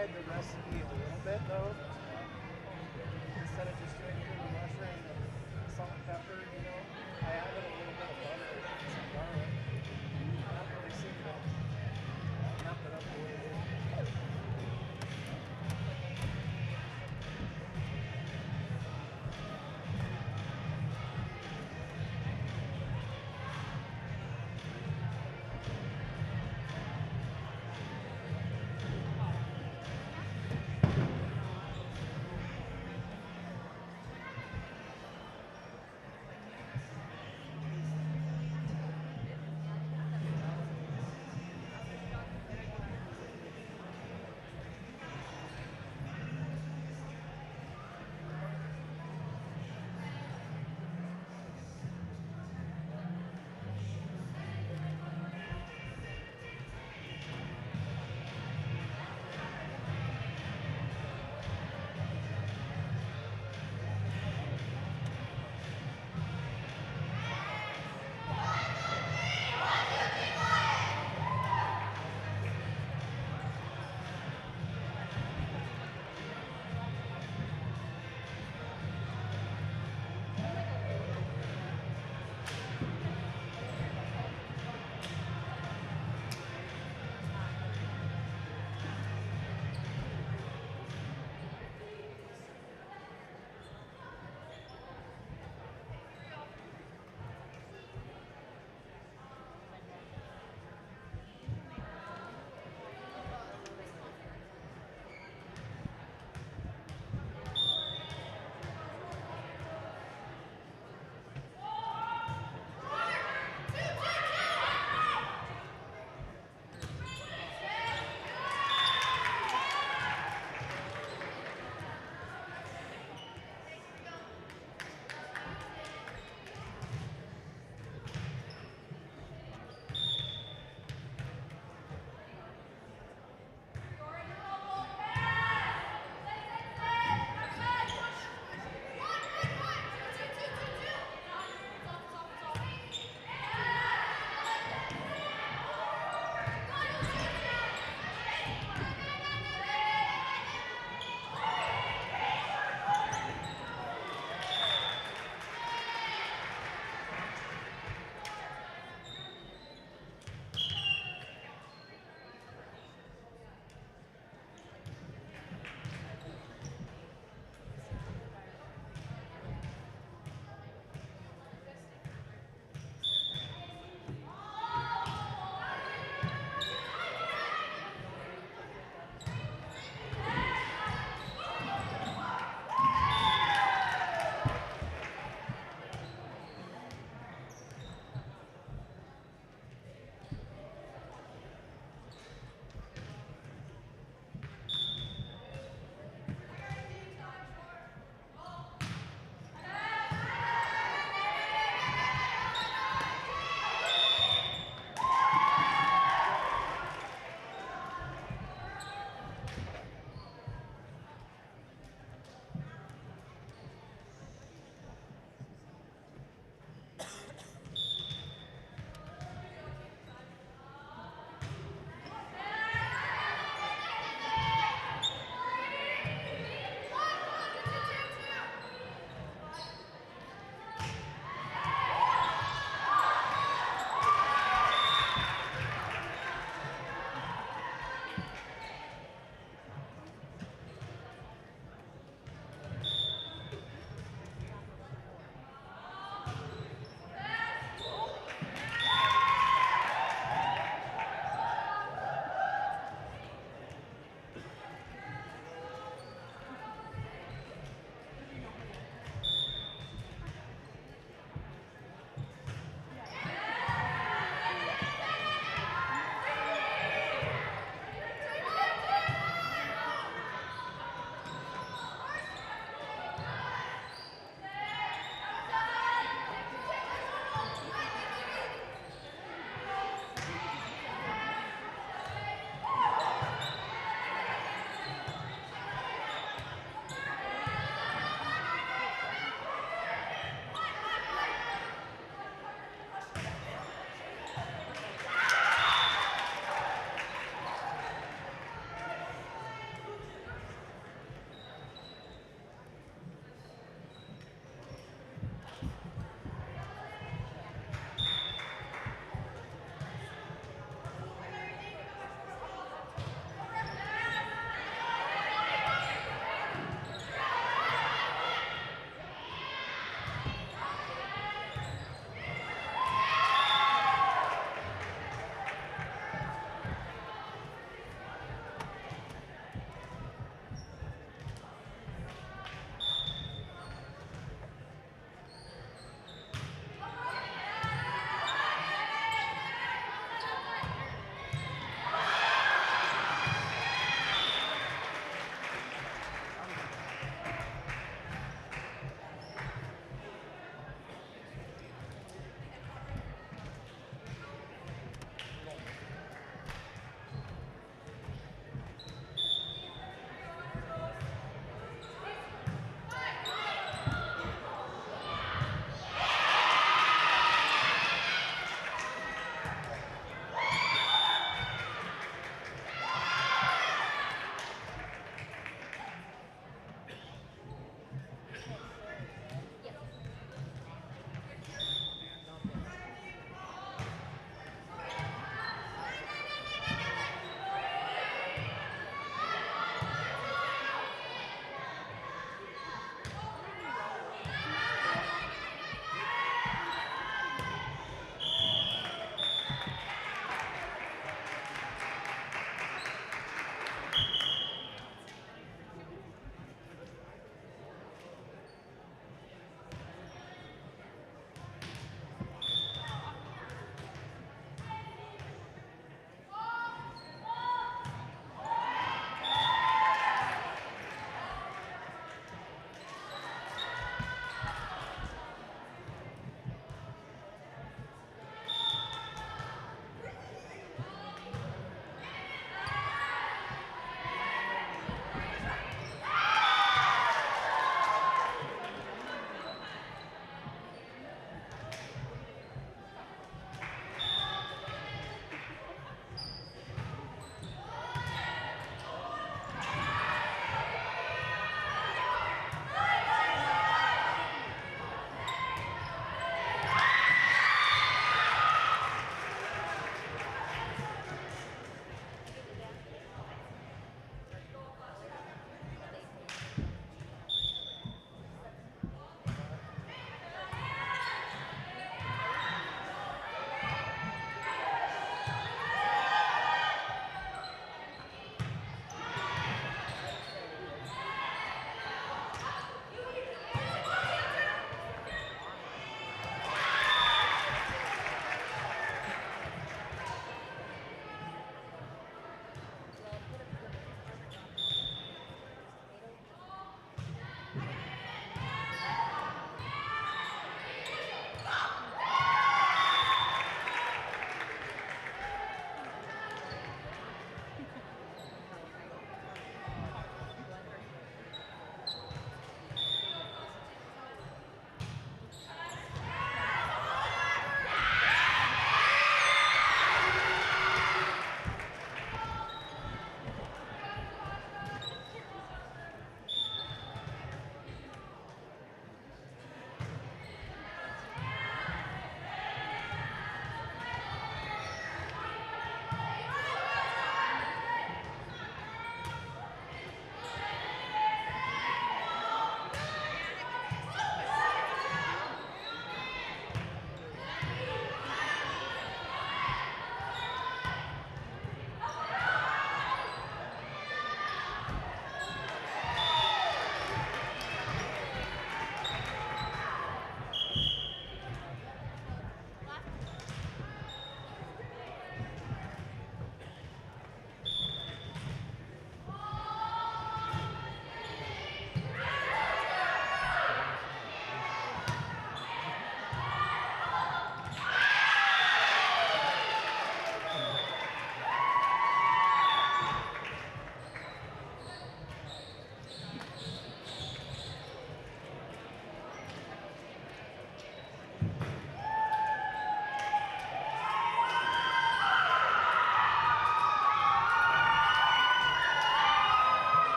modified the recipe a little bit though. Instead of just doing cream mushroom and salt and pepper, you know, I added a little bit of butter and some garlic. That really seemed to amp it up a little bit.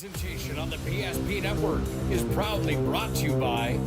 presentation on the PSP Network is proudly brought to you by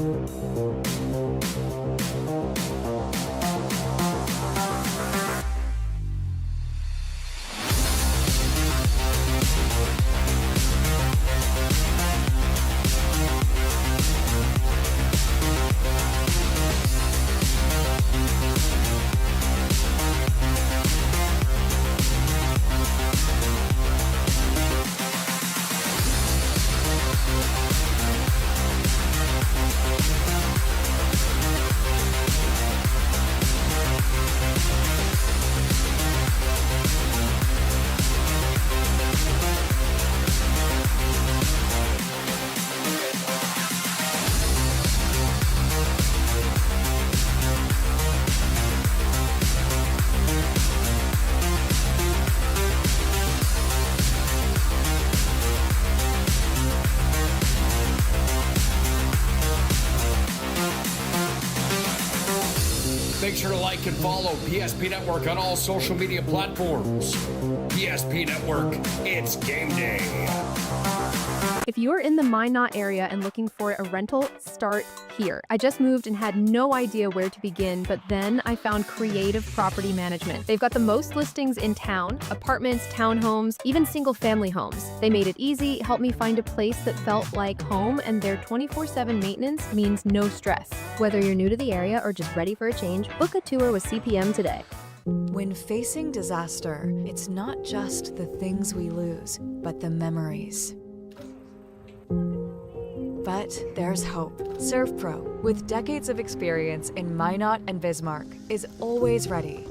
Make sure to like and follow PSP Network on all social media platforms. PSP Network, it's game day. If you're in the Minot area and looking for a rental, start here. I just moved and had no idea where to begin, but then I found Creative Property Management. They've got the most listings in town, apartments, townhomes, even single-family homes. They made it easy, helped me find a place that felt like home, and their 24/7 maintenance means no stress. Whether you're new to the area or just ready for a change, book a tour with CPM today. When facing disaster, it's not just the things we lose, but the memories. But there's hope. ServPro, with decades of experience in Minot and Bismarck, is always ready.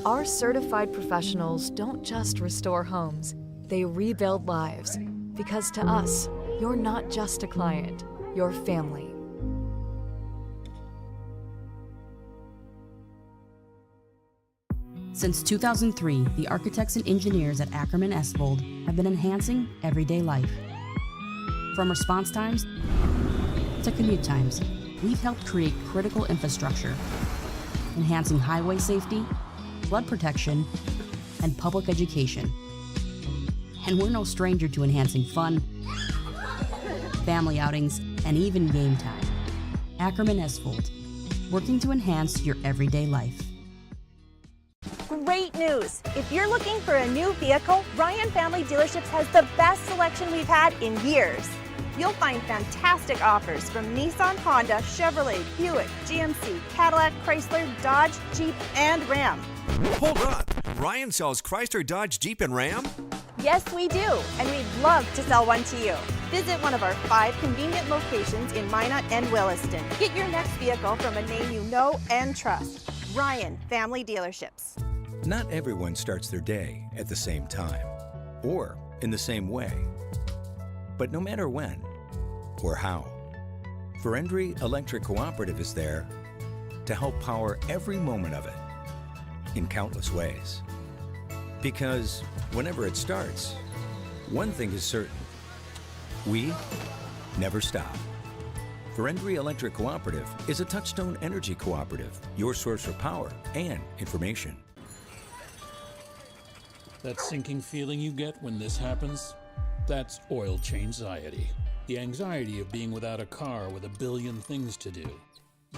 Our certified professionals don't just restore homes, they rebuild lives. Because to us, you're not just a client, you're family. Since 2003, the architects and engineers at Ackerman Esvold have been enhancing everyday life. From response times to commute times, we've helped create critical infrastructure, enhancing highway safety, flood protection, and public education. And we're no stranger to enhancing fun, family outings, and even game time. Ackerman Esvold, working to enhance your everyday life. Great news! If you're looking for a new vehicle, Ryan Family Dealerships has the best selection we've had in years. You'll find fantastic offers from Nissan, Honda, Chevrolet, Buick, GMC, Cadillac, Chrysler, Dodge, Jeep, and Ram. Hold on! Ryan sells Chrysler, Dodge, Jeep, and Ram? Yes, we do, and we'd love to sell one to you. Visit one of our 5 convenient locations in Minot and Williston. Get your next vehicle from a name you know and trust. Ryan Family Dealerships. Not everyone starts their day at the same time or in the same way. But no matter when or how, Verendry Electric Cooperative is there to help power every moment of it in countless ways. Because whenever it starts, one thing is certain: we never stop. Verendry Electric Cooperative is a Touchstone Energy Cooperative, your source for power and information. That sinking feeling you get when this happens? That's oil change anxiety. The anxiety of being without a car with a billion things to do.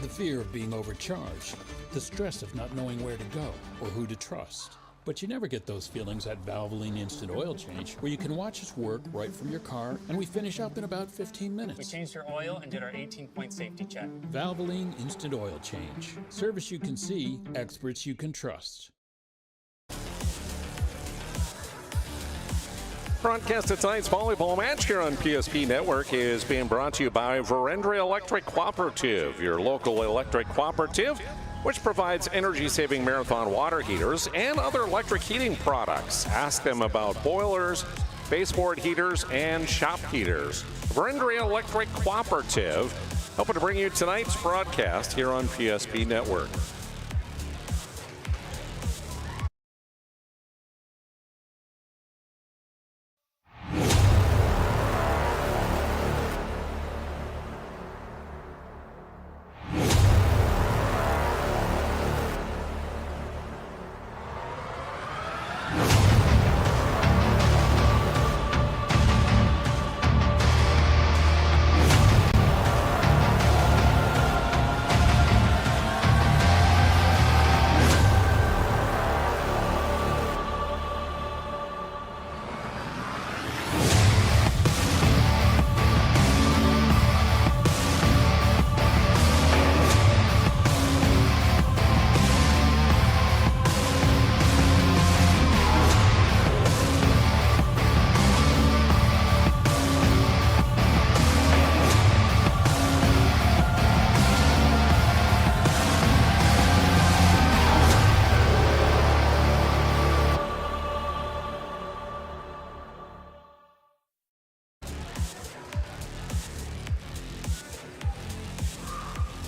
The fear of being overcharged. The stress of not knowing where to go or who to trust. But you never get those feelings at Valvoline Instant Oil Change, where you can watch us work right from your car, and we finish up in about 15 minutes. We changed your oil and did our 18-point safety check. Valvoline Instant Oil Change. Service you can see, experts you can trust. Broadcast of tonight's volleyball match here on PSP Network is being brought to you by Verendry Electric Cooperative, your local electric cooperative, which provides energy-saving marathon water heaters and other electric heating products. Ask them about boilers, baseboard heaters, and shop heaters. Verendry Electric Cooperative, helping to bring you tonight's broadcast here on PSP Network.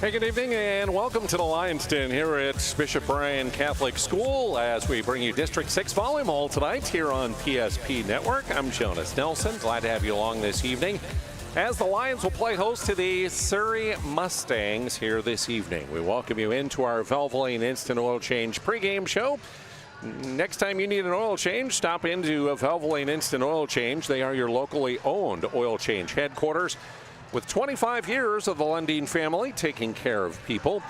Hey, good evening and welcome to the Lions Den here at Bishop Bryan Catholic School as we bring you District 6 volleyball tonight here on PSP Network. I'm Jonas Nelson. Glad to have you along this evening as the Lions will play host to the Surrey Mustangs here this evening. We welcome you into our Valvoline Instant Oil Change pregame show. Next time you need an oil change, stop into a Valvoline Instant Oil Change. They are your locally owned oil change headquarters. With 25 years of the Lundeen family taking care of people,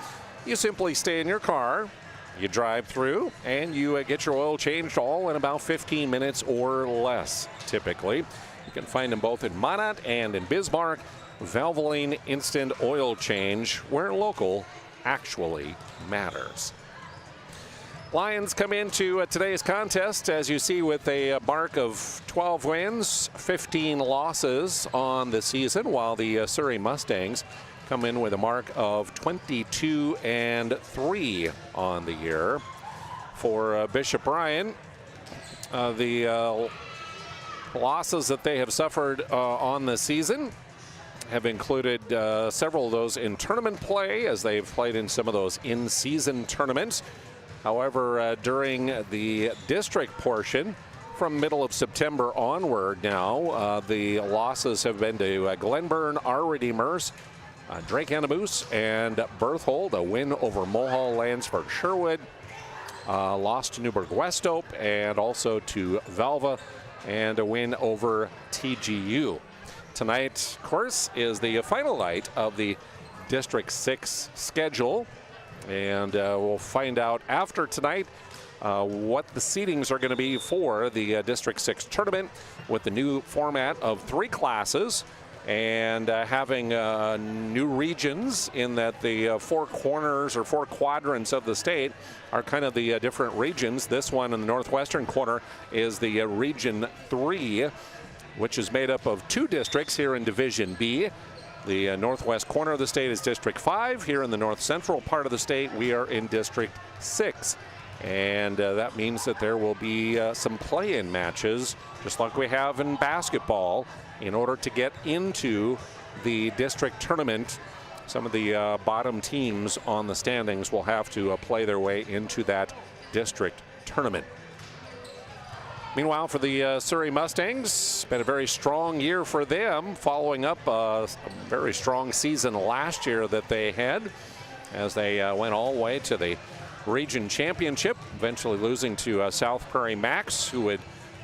you simply stay in your car, you drive through, and you get your oil changed all in about 15 minutes or less, typically. You can find them both in Minot and in Bismarck. Valvoline Instant Oil Change, where local actually matters. Lions come into today's contest, as you see, with a mark of 12 wins, 15 losses on the season, while the Surrey Mustangs come in with a mark of 22-3 on the year. For Bishop Bryan, the losses that they have suffered on the season have included several of those in tournament play, as they've played in some of those in-season tournaments. However, during the district portion, from middle of September onward now, the losses have been to Glenburn, our Redeemers, Drake Annaboose, and Berthold. A win over Mohall, Lansford, Sherwood. Lost to Newburgh Westope and also to Valva, and a win over TGU. Tonight, of course, is the final night of the District 6 schedule. And we'll find out after tonight what the seedings are going to be for the District 6 tournament with the new format of 3 classes and having new regions in that the 4 corners or 4 quadrants of the state are kind of the different regions. This one in the northwestern corner is the Region 3, which is made up of 2 districts here in Division B. The northwest corner of the state is District 5. Here in the north central part of the state, we are in District 6. And that means that there will be some play-in matches, just like we have in basketball, in order to get into the district tournament. Some of the bottom teams on the standings will have to play their way into that district tournament. Meanwhile, for the Surrey Mustangs, it's been a very strong year for them, following up a very strong season last year that they had, as they went all the way to the region championship, eventually losing to South Prairie Max, who would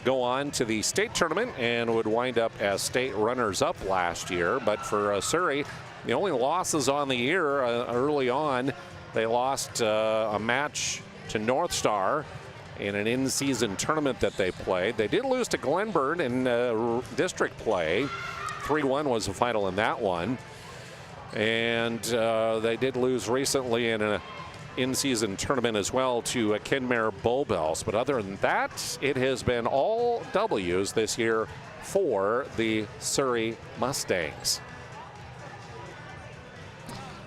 go on to the state tournament and would wind up as state runners-up last year. But for Surrey, the only losses on the year early on, they lost a match to North Star in an in-season tournament that they played. They did lose to Glenburn in district play. 3-1 was the final in that one. And they did lose recently in an in-season tournament as well to Kenmare Bullbells. But other than that, it has been all W's this year for the Surrey Mustangs.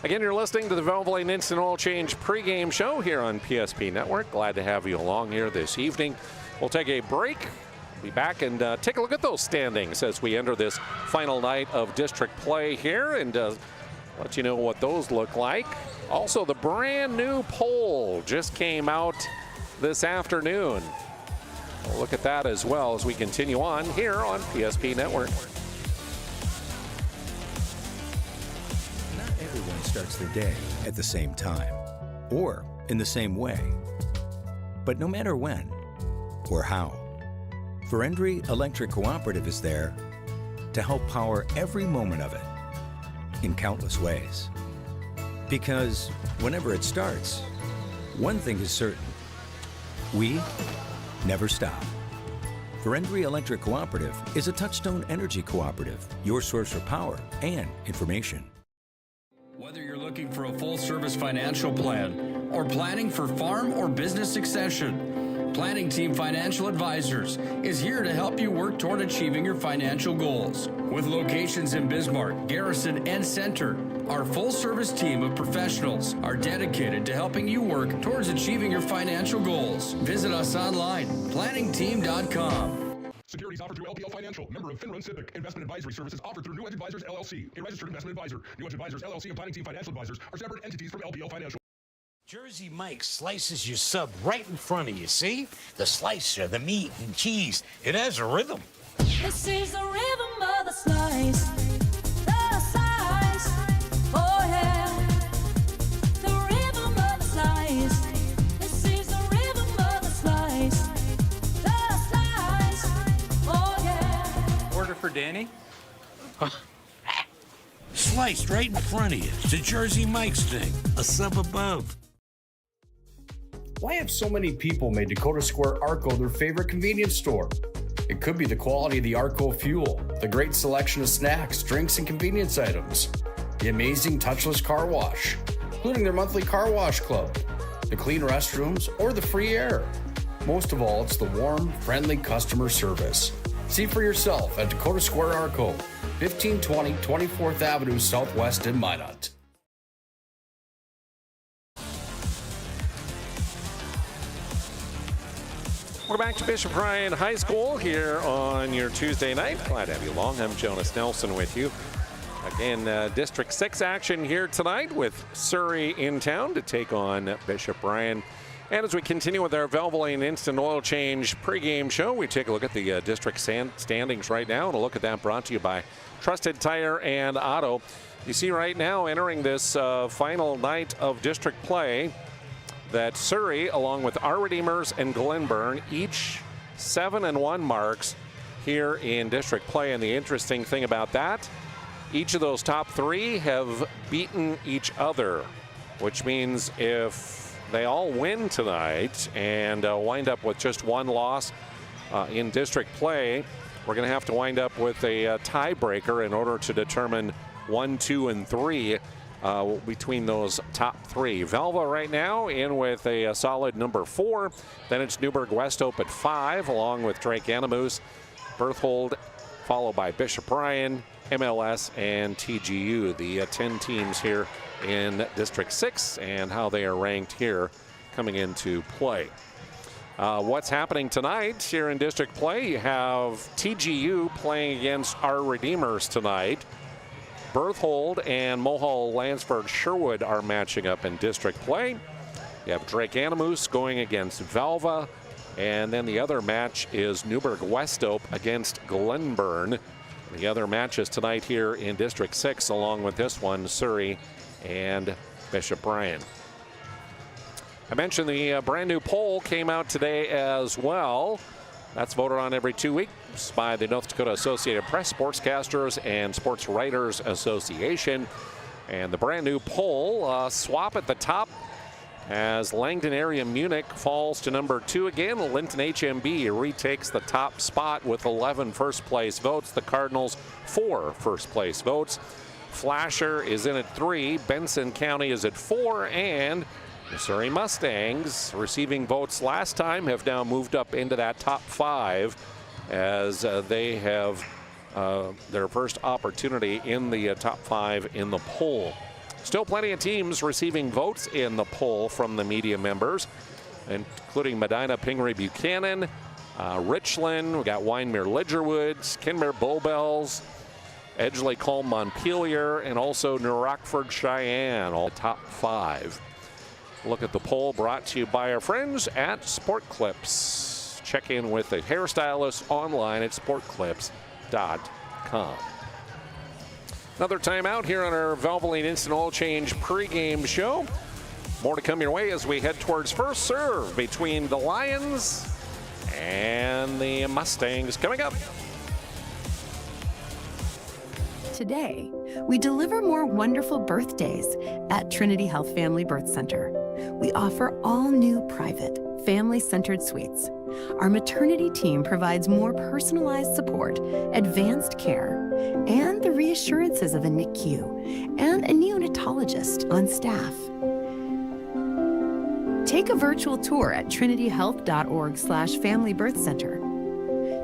Again, you're listening to the Valvoline Instant Oil Change pregame show here on PSP Network. Glad to have you along here this evening. We'll take a break. Be back and take a look at those standings as we enter this final night of district play here and let you know what those look like. Also, the brand new poll just came out this afternoon. We'll look at that as well as we continue on here on PSP Network. Everyone starts their day at the same time or in the same way. But no matter when or how, Verendry Electric Cooperative is there to help power every moment of it in countless ways. Because whenever it starts, one thing is certain: we never stop. Verendry Electric Cooperative is a Touchstone Energy Cooperative, your source for power and information. Whether you're looking for a full-service financial plan or planning for farm or business succession, Planning Team Financial Advisors is here to help you work toward achieving your financial goals. With locations in Bismarck, Garrison, and Center, our full-service team of professionals are dedicated to helping you work towards achieving your financial goals. Visit us online, planningteam.com. Securities offered through LPL Financial. Financial, member of FINRA and SIPC. Investment advisory services offered through New Edge Advisors, LLC, a registered investment advisor. New Edge Advisors, LLC, and Planning Team Financial Advisors are separate entities from LPL Financial. Jersey Mike slices your sub right in front of you, see? The slicer, the meat and cheese, it has a rhythm. This is the rhythm of the slice. The slice. Oh yeah. The rhythm of the slice. This is the rhythm of the slice. The slice. Oh yeah. Order for Danny? Sliced right in front of you. It's a Jersey Mike's thing. A sub above. Why have so many people made Dakota Square Arco their favorite convenience store? It could be the quality of the Arco fuel, the great selection of snacks, drinks, and convenience items, the amazing touchless car wash, including their monthly car wash club, the clean restrooms, or the free air. Most of all, it's the warm, friendly customer service. See for yourself at Dakota Square Arco, 1520 24th Avenue Southwest in Minot. We're back to Bishop Ryan High School here on your Tuesday night. Glad to have you along. I'm Jonas Nelson with you. Again, District 6 action here tonight with Surrey in town to take on Bishop Ryan. And as we continue with our Valvoline Instant Oil Change pregame show, we take a look at the district standings right now, and a look at that brought to you by Trusted Tire and Auto. You see right now, entering this final night of district play, that Surrey, along with our Redeemers and Glenburn, each 7-1 marks here in district play. And the interesting thing about that, each of those top three have beaten each other, which means if they all win tonight and wind up with just one loss in district play, we're going to have to wind up with a tiebreaker in order to determine 1, 2, and 3 between those top three. Velva right now in with a solid number 4. Then it's Newburgh West Hope at 5, along with Drake Animus, Berthold, followed by Bishop Ryan, MLS, and TGU. The 10 teams here in District 6 and how they are ranked here coming into play. What's happening tonight here in district play? You have TGU playing against our Redeemers tonight. Berthold and Mohall Lansford Sherwood are matching up in district play. You have Drake Animus going against Valva. And then the other match is Newburgh West Hope against Glenburn. The other matches tonight here in District 6, along with this one, Surrey and Bishop Ryan. I mentioned the brand new poll came out today as well. That's voted on every 2 weeks by the North Dakota Associated Press, Sportscasters, and Sports Writers Association. And the brand new poll swap at the top as Langdon Area Munich falls to number 2 again. Linton HMB retakes the top spot with 11 first place votes. The Cardinals 4 first place votes. Flasher is in at 3. Benson County is at 4. And the Surrey Mustangs, receiving votes last time, have now moved up into that top 5 as they have their first opportunity in the top 5 in the poll. Still plenty of teams receiving votes in the poll from the media members, including Medina Pingree Buchanan, Richland, we got Wyndmere Ledgerwoods, Kinmare Bowbells, Edgeley Colm Montpelier, and also New Rockford Cheyenne, all top 5. Look at the poll brought to you by our friends at Sport Clips. Check in with the hairstylist online at sportclips.com. Another time out here on our Valvoline Instant Oil Change pregame show. More to come your way as we head towards first serve between the Lions and the Mustangs coming up. Today, we deliver more wonderful birthdays at Trinity Health Family Birth Center. We offer all new private, family-centered suites. Our maternity team provides more personalized support, advanced care, and the reassurances of a NICU and a neonatologist on staff. Take a virtual tour at trinityhealth.org/Family Birth Center.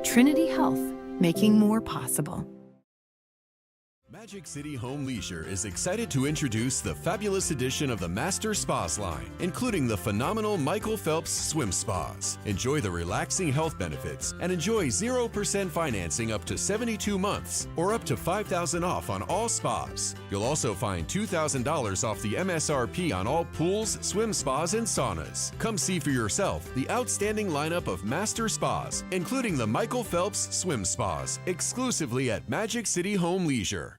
Trinity Health, making more possible. Magic City Home Leisure is excited to introduce the fabulous edition of the Master Spas line, including the phenomenal Michael Phelps Swim Spas. Enjoy the relaxing health benefits and enjoy 0% financing up to 72 months or up to $5,000 off on all spas. You'll also find $2,000 off the MSRP on all pools, swim spas, and saunas. Come see for yourself the outstanding lineup of Master Spas, including the Michael Phelps Swim Spas, exclusively at Magic City Home Leisure.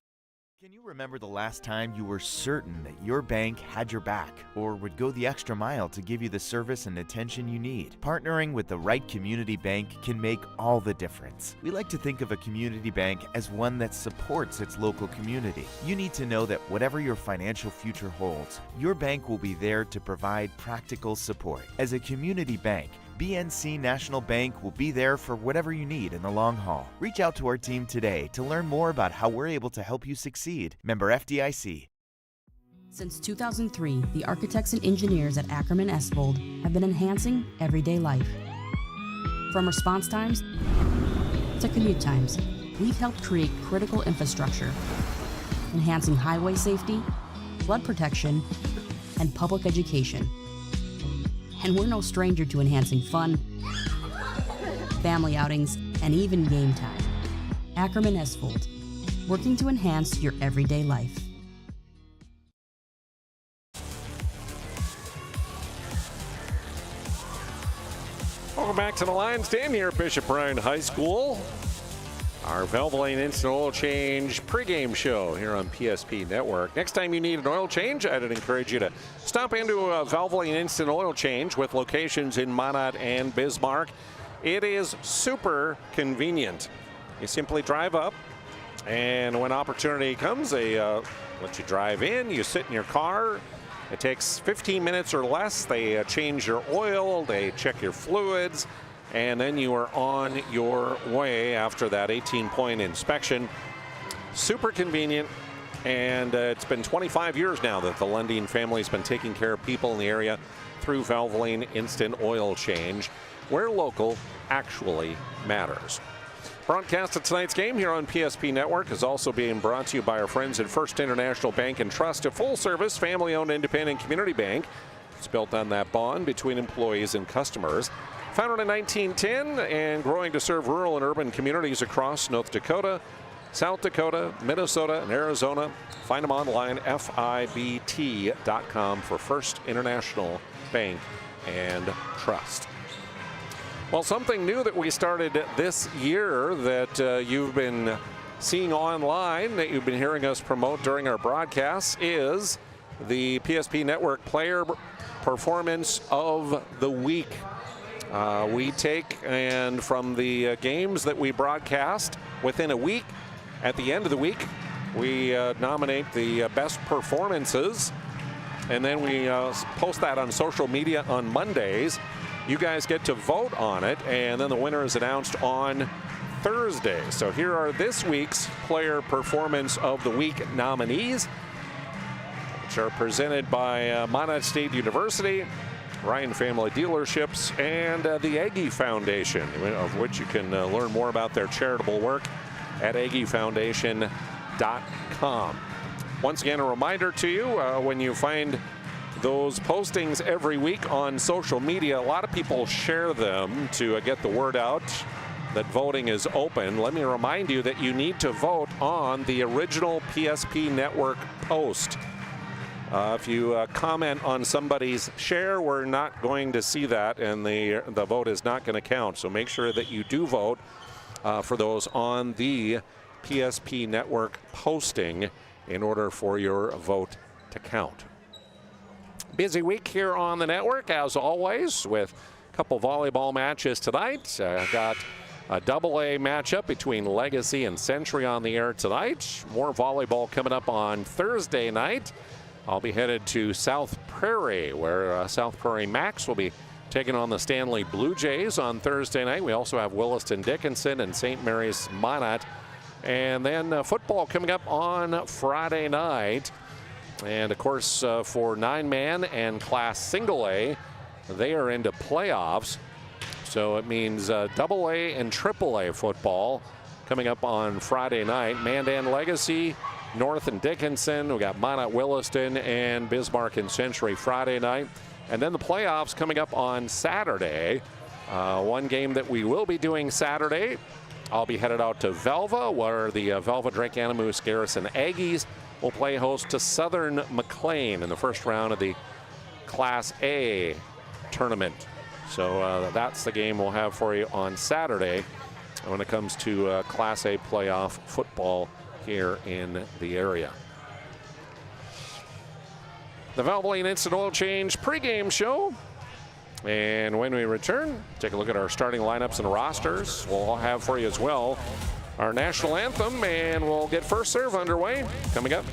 Can you remember the last time you were certain that your bank had your back or would go the extra mile to give you the service and attention you need? Partnering with the right community bank can make all the difference. We like to think of a community bank as one that supports its local community. You need to know that whatever your financial future holds, your bank will be there to provide practical support. As a community bank, BNC National Bank will be there for whatever you need in the long haul. Reach out to our team today to learn more about how we're able to help you succeed. Member FDIC. Since 2003, the architects and engineers at Ackerman Esvold have been enhancing everyday life. From response times to commute times, we've helped create critical infrastructure, enhancing highway safety, flood protection, and public education. And we're no stranger to enhancing fun, family outings, and even game time. Ackerman Esvold, working to enhance your everyday life. Welcome back to the Lions Den here at Bishop Bryan High School. Our Valvoline Instant Oil Change pregame show here on PSP Network. Next time you need an oil change, I'd encourage you to stop into a Valvoline Instant Oil Change with locations in Minot and Bismarck. It is super convenient. You simply drive up, and when opportunity comes, they let you drive in. You sit in your car. It takes 15 minutes or less. They change your oil. They check your fluids. And then you are on your way after that 18-point inspection. Super convenient, and it's been 25 years now that the Lundeen family's been taking care of people in the area through Valvoline Instant Oil Change, where local actually matters. Broadcast of tonight's game here on PSP Network is also being brought to you by our friends at First International Bank and Trust, a full-service, family-owned, independent community bank. It's built on that bond between employees and customers. Founded in 1910 and growing to serve rural and urban communities across North Dakota, South Dakota, Minnesota, and Arizona. Find them online, FIBT.com, for First International Bank and Trust. Well, something new that we started this year that you've been seeing online, that you've been hearing us promote during our broadcasts, is the PSP Network Player Performance of the Week. We take, and from the games that we broadcast within a week, at the end of the week, we nominate the best performances, and then we post that on social media on Mondays. You guys get to vote on it, and then the winner is announced on Thursday. So here are this week's Player Performance of the Week nominees, which are presented by Minot State University, Ryan Family Dealerships, and the Aggie Foundation, of which you can learn more about their charitable work at aggiefoundation.com. Once again, a reminder to you, when you find those postings every week on social media, a lot of people share them to get the word out that voting is open. Let me remind you that you need to vote on the original PSP Network post. If you comment on somebody's share, we're not going to see that, and the vote is not going to count. So make sure that you do vote for those on the PSP Network posting in order for your vote to count. Busy week here on the network, as always, with a couple volleyball matches tonight. Got a AA matchup between Legacy and Century on the air tonight. More volleyball coming up on Thursday night. I'll be headed to South Prairie, where South Prairie Max will be taking on the Stanley Blue Jays on Thursday night. We also have Williston Dickinson and St. Mary's Minot. And then football coming up on Friday night. And of course, for 9-man and Class Single A, they are into playoffs. So it means AA and AAA football coming up on Friday night. Mandan Legacy North and Dickinson. We got Minot, Williston, and Bismarck and Century Friday night. And then the playoffs coming up on Saturday. One game that we will be doing Saturday, I'll be headed out to Velva, where the Velva Drake Anamoose Garrison Aggies will play host to Southern McLean in the first round of the Class A tournament. So that's the game we'll have for you on Saturday when it comes to Class A playoff football here in the area. The Valvoline Instant Oil Change pregame show. And when we return, take a look at our starting lineups and rosters. We'll have for you as well our national anthem, and we'll get first serve underway coming up.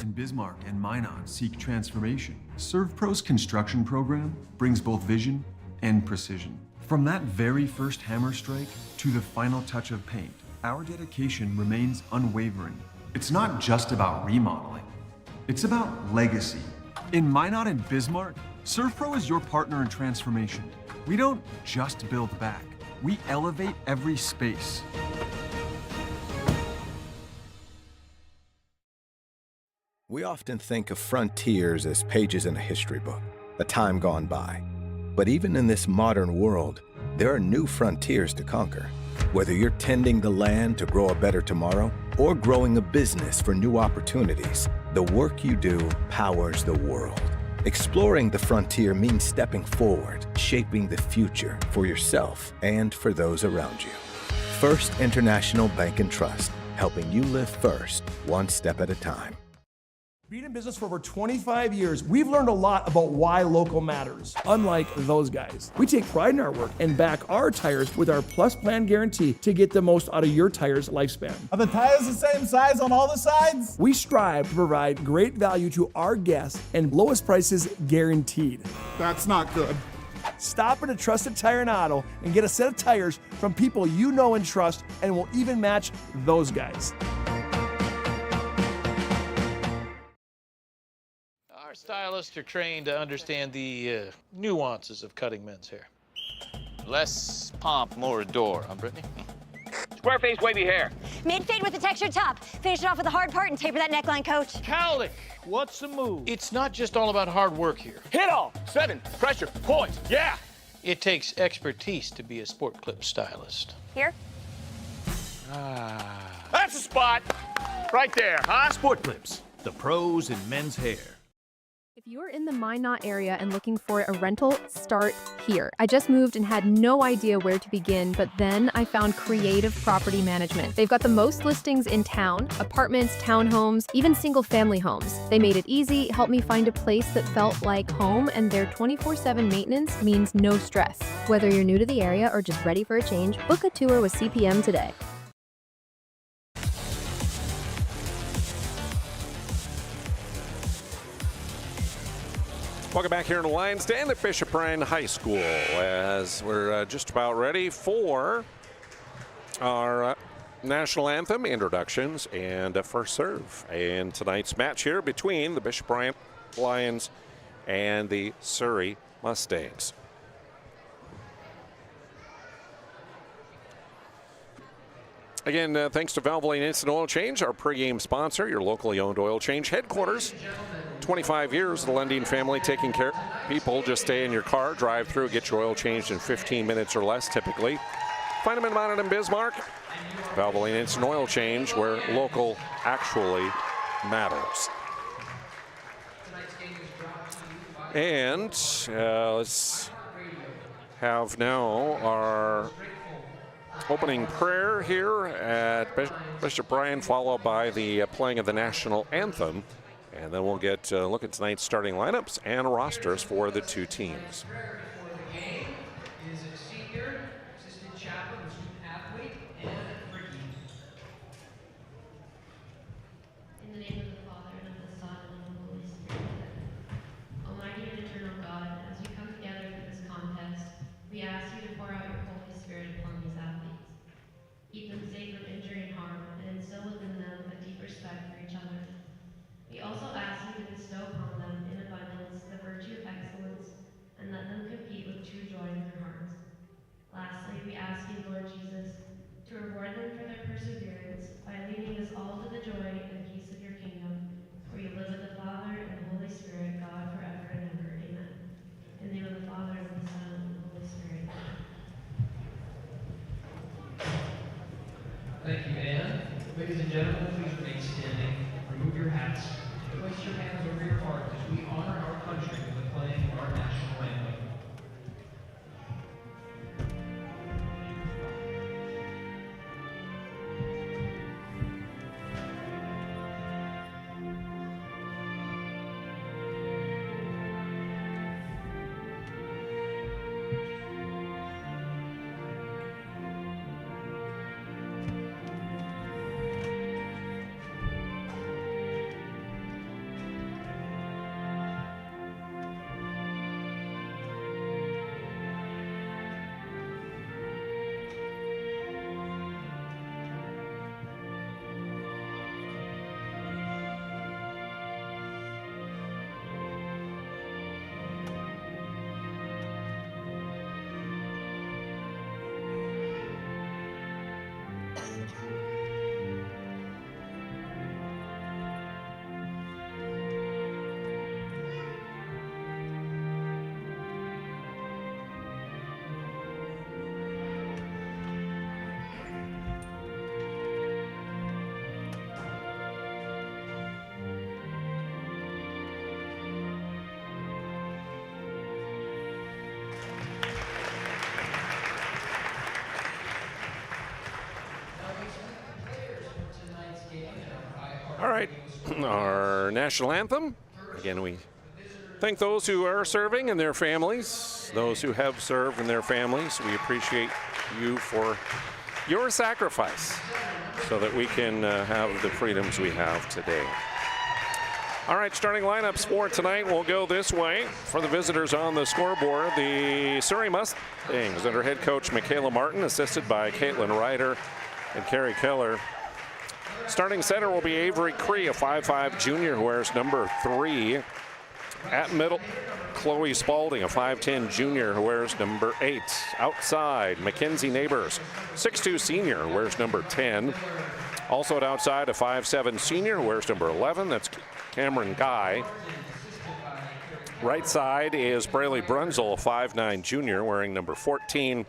In Bismarck and Minot seek transformation. ServPro's construction program brings both vision and precision. From that very first hammer strike to the final touch of paint, our dedication remains unwavering. It's not just about remodeling, it's about legacy. In Minot and Bismarck, ServPro is your partner in transformation. We don't just build back, we elevate every space. We often think of frontiers as pages in a history book, a time gone by. But even in this modern world, there are new frontiers to conquer. Whether you're tending the land to grow a better tomorrow or growing a business for new opportunities, the work you do powers the world. Exploring the frontier means stepping forward, shaping the future for yourself and for those around you. First International Bank and Trust, helping you live first, one step at a time. Being in business for over 25 years, we've learned a lot about why local matters, unlike those guys. We take pride in our work and back our tires with our Plus Plan guarantee to get the most out of your tire's lifespan. Are the tires the same size on all the sides? We strive to provide great value to our guests and lowest prices guaranteed. That's not good. Stop at a trusted tire and auto and get a set of tires from people you know and trust, and will even match those guys. Our stylists are trained to understand the nuances of cutting men's hair. Less pomp, more adore, huh, Brittany? Square face, wavy hair. Mid-fade with a textured top. Finish it off with the hard part and taper that neckline, coach. Cowlick, what's the move? It's not just all about hard work here. Hit all. 7. Pressure. Points. Yeah. It takes expertise to be a sport clip stylist. Here? That's the spot. Right there, huh? Sport Clips, the pros in men's hair. If you're in the Minot area and looking for a rental, start here. I just moved and had no idea where to begin, but then I found Creative Property Management. They've got the most listings in town, apartments, townhomes, even single-family homes. They made it easy, helped me find a place that felt like home, and their 24/7 maintenance means no stress. Whether you're new to the area or just ready for a change, book a tour with CPM today. Welcome back here in the Lions Den at Bishop Bryan High School, as we're just about ready for our national anthem introductions and first serve. And tonight's match here between the Bishop Bryan Lions and the Surrey Mustangs. Again, thanks to Valvoline Instant Oil Change, our pregame sponsor, your locally owned oil change headquarters. 25 years, the Lundin family taking care of people. Just stay in your car, drive through, get your oil changed in 15 minutes or less typically. Find them in Minot and Bismarck. Valvoline Instant Oil Change, where local actually matters. And let's have now our opening prayer here at Bishop Bryan, followed by the playing of the national anthem. And then we'll get a look at tonight's starting lineups and rosters for the two teams. In the name of the Father, and of the Son, and of the Holy Spirit. Almighty and eternal God, as we come together for this contest, we ask you to pour out your Holy Spirit upon these athletes. Keep them safe from injury and harm, and instill within them a deep respect for each other. We also ask you to bestow upon them in abundance the virtue of excellence, and let them compete gentlemen, please remain standing. Remove your hats. Place your hands over your heart as we honor our country with the playing of our national anthem. All right, our national anthem. Again, we thank those who are serving and their families, those who have served and their families. We appreciate you for your sacrifice so that we can have the freedoms we have today. All right, starting lineups for tonight will go this way. For the visitors on the scoreboard, the Surrey Mustangs under head coach Michaela Martin, assisted by Caitlin Ryder and Carrie Keller. Starting center will be Avery Cree, a 5'5 junior who wears number 3. At middle, Chloe Spalding, a 5'10 junior who wears number 8. Outside, Mackenzie Neighbors, 6'2 senior who wears number 10. Also at outside, a 5'7 senior who wears number 11. That's Cameron Guy. Right side is Braley Brunzel, a 5'9 junior wearing number 14.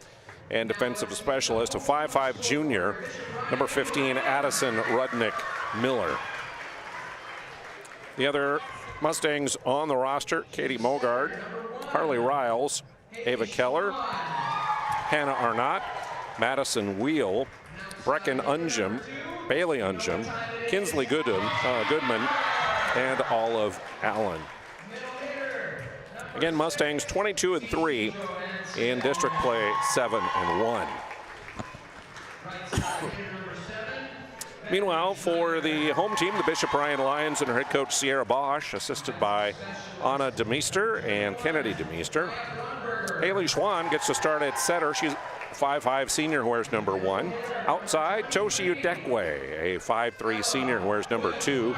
And defensive specialist, a 5'5 junior, number 15, Addison Rudnick Miller. The other Mustangs on the roster, Katie Mogard, Harley Riles, Ava Keller, Hannah Arnott, Madison Wheel, Brecken Unjum, Bailey Unjum, Kinsley Goodman, and Olive Allen. Again, Mustangs 22-3 in district play, 7-1. Meanwhile, for the home team, the Bishop Ryan Lions and her head coach Sierra Bosch, assisted by Anna DeMeester and Kennedy DeMeester. Haley Schwann gets to start at center. She's a 5'5 senior who wears number 1. Outside, Toshi Udekwe, a 5'3 senior who wears number 2.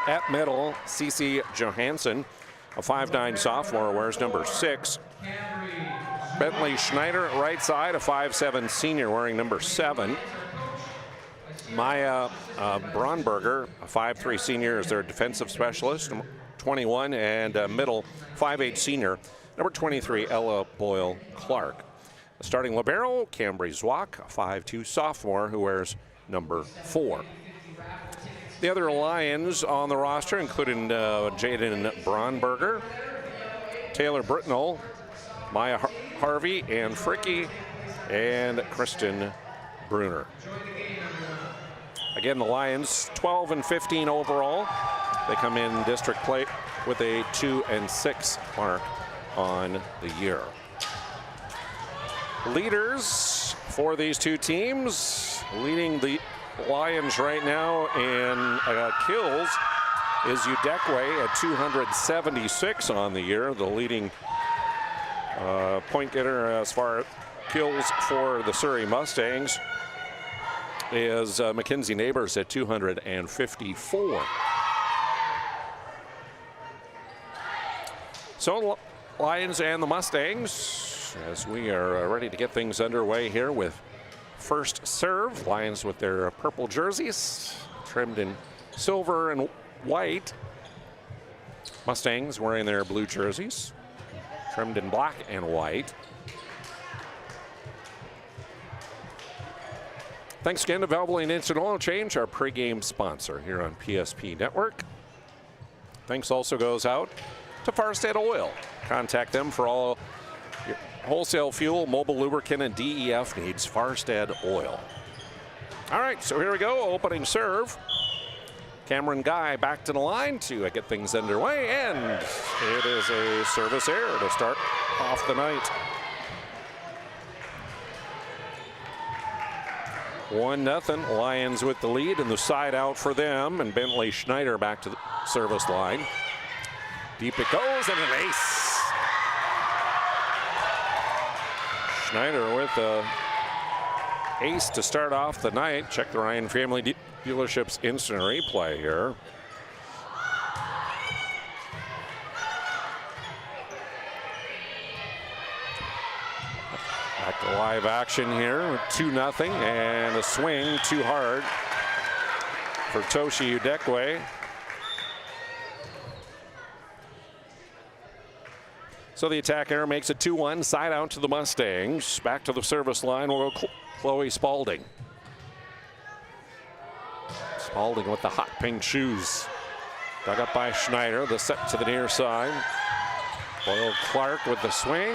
At middle, Cece Johansson, a 5'9 sophomore who wears number 6. Bentley Schneider at right side, a 5'7 senior wearing number 7. Maya Braunberger, a 5'3 senior, is their defensive specialist, 21, and middle 5'8 senior, number 23, Ella Boyle Clark. Starting libero, Cambry Zwak, a 5'2 sophomore who wears number 4. The other Lions on the roster, including Jaden Braunberger, Taylor Britnell, Maya Harvey, and Fricky, and Kristen Bruner. Again, the Lions 12-15 overall. They come in district play with a 2-6 mark on the year. Leaders for these two teams, leading the Lions right now in kills is Udekwe at 276 on the year. The leading point getter as far as kills for the Surrey Mustangs is Mackenzie Neighbors at 254. So Lions and the Mustangs, as we are ready to get things underway here with first serve. Lions with their purple jerseys, trimmed in silver and white. Mustangs wearing their blue jerseys, trimmed in black and white. Thanks again to Valvoline Instant Oil Change, our pregame sponsor here on PSP Network. Thanks also goes out to Farstead Oil. Contact them for all your wholesale fuel, mobile lubricant, and DEF needs. Farstead Oil. All right, so here we go. Opening serve. Cameron Guy back to the line to get things underway, and it is a service error to start off the night. 1-0, Lions with the lead, and the side out for them, and Bentley Schneider back to the service line. Deep it goes, and an ace. Schneider with a ace to start off the night. Check the Ryan Family Dealerships instant replay here. Back to live action here with 2-0, and a swing too hard for Toshi Udekwe. So the attack error makes it 2-1, side out to the Mustangs. Back to the service line will go Chloe Spalding. Spalding with the hot pink shoes. Dug up by Schneider, the set to the near side. Boyle Clark with the swing.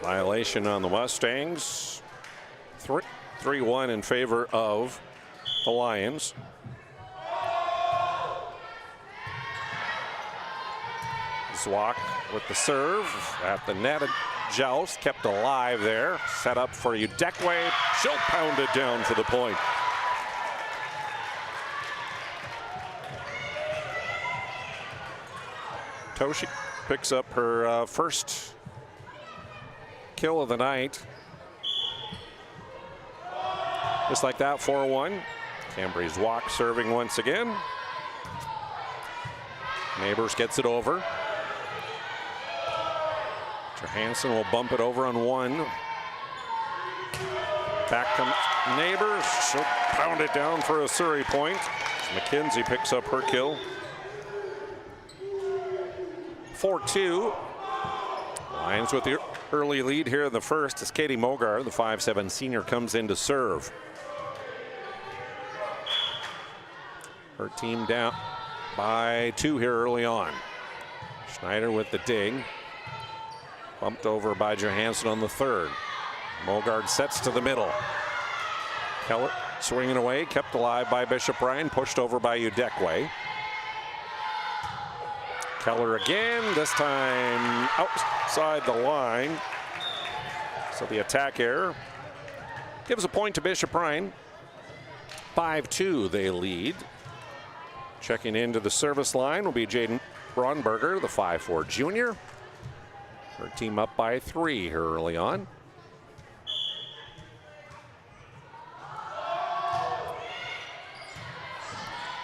Violation on the Mustangs. 3-1 in favor of the Lions. Zwak with the serve at the net. Joust kept alive there. Set up for Udekwe. She'll pound it down for the point. Toshi picks up her first kill of the night. Just like that, 4-1. Cambry Zwak serving once again. Neighbors gets it over. Johansson will bump it over on one. Back comes Neighbors. She'll pound it down for a Surrey point. McKenzie picks up her kill. 4-2. Lions with the early lead here in the first as Katie Mogar, the 5'7" senior, comes in to serve. Her team down by 2 here early on. Schneider with the ding. Bumped over by Johansson on the third. Mogard sets to the middle. Keller swinging away, kept alive by Bishop Ryan, pushed over by Udekwe. Keller again, this time outside the line. So the attack error gives a point to Bishop Ryan. 5-2 they lead. Checking into the service line will be Jaden Braunberger, the 5'4" junior. Her team up by 3 here early on.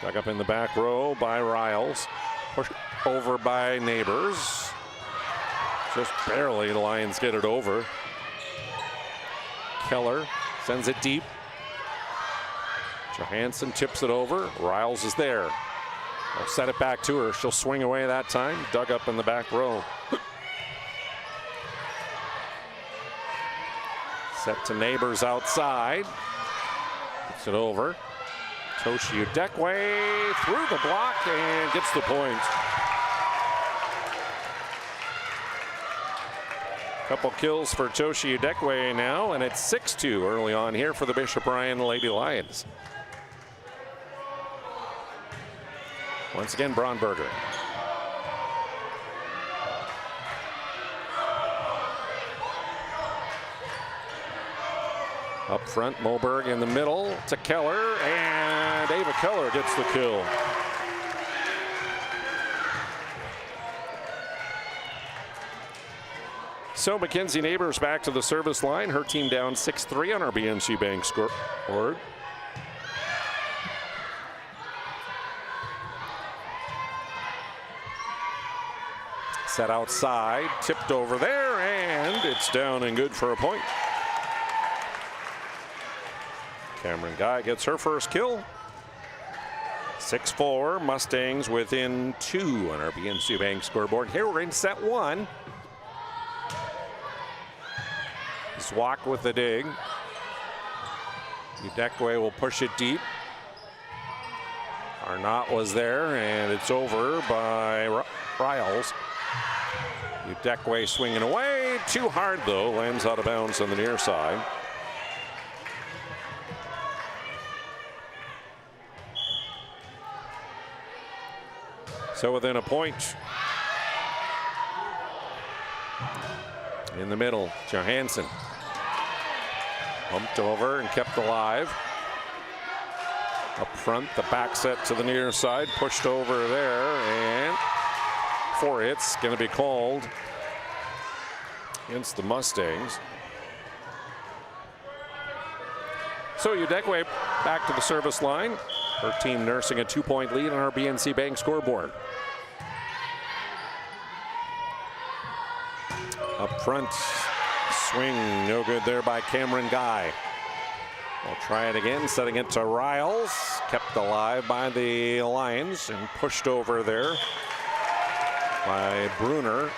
Dug up in the back row by Riles. Pushed over by Neighbors. Just barely the Lions get it over. Keller sends it deep. Johansson tips it over. Riles is there. I'll set it back to her. She'll swing away that time. Dug up in the back row. Set to Neighbors outside. Gets it over. Toshi Udekwe through the block and gets the point. Couple kills for Toshi Udekwe now, and it's 6-2 early on here for the Bishop Ryan Lady Lions. Once again, Braunberger. Up front, Moberg in the middle to Keller, and Ava Keller gets the kill. So Mackenzie Neighbors back to the service line. Her team down 6-3 on our BNC Bank scoreboard. Set outside, tipped over there, and it's down and good for a point. Cameron Guy gets her first kill. 6-4, Mustangs within 2 on our BNC Bank scoreboard. Here we're in set 1. Swak with the dig. Udekwe will push it deep. Arnott was there, and it's over by Riles. Udekwe swinging away. Too hard, though. Lands out of bounds on the near side. So within a point. In the middle, Johansson. Bumped over and kept alive. Up front, the back set to the near side. Pushed over there, and 4 hits going to be called against the Mustangs. So Udekwe back to the service line. Her team nursing a 2-point lead on our BNC Bank scoreboard. Up front, swing, no good there by Cameron Guy. We'll try it again, setting it to Riles. Kept alive by the Lions and pushed over there by Bruner.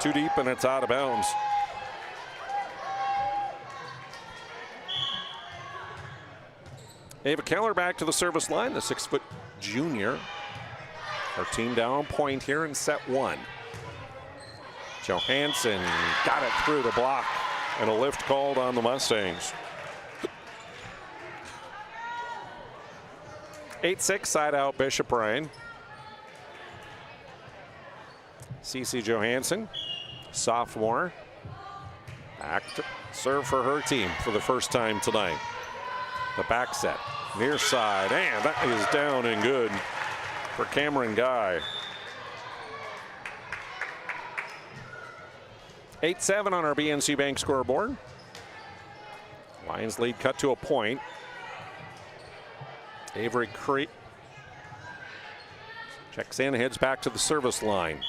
Too deep and it's out of bounds. Ava Keller back to the service line, the 6-foot junior. Our team down point here in set 1. Johansson got it through the block, and a lift called on the Mustangs. 8-6 side out Bishop Ryan. Cece Johansson, sophomore, back to serve for her team for the first time tonight. The back set, near side, and that is down and good for Cameron Guy. 8-7 on our BNC Bank scoreboard. Lions lead cut to a point. Avery Creek checks in, heads back to the service line.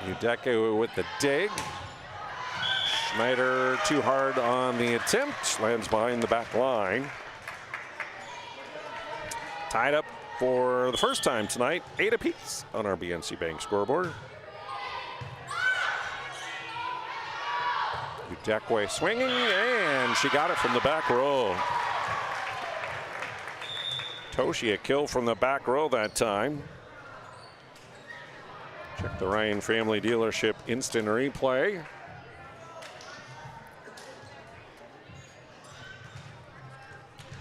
Udekwe with the dig. Schneider too hard on the attempt, lands behind the back line. Tied up for the first time tonight, 8 apiece on our BNC Bank scoreboard. Udekwe swinging, and she got it from the back row. Toshi a kill from the back row that time. Check the Ryan Family Dealership instant replay.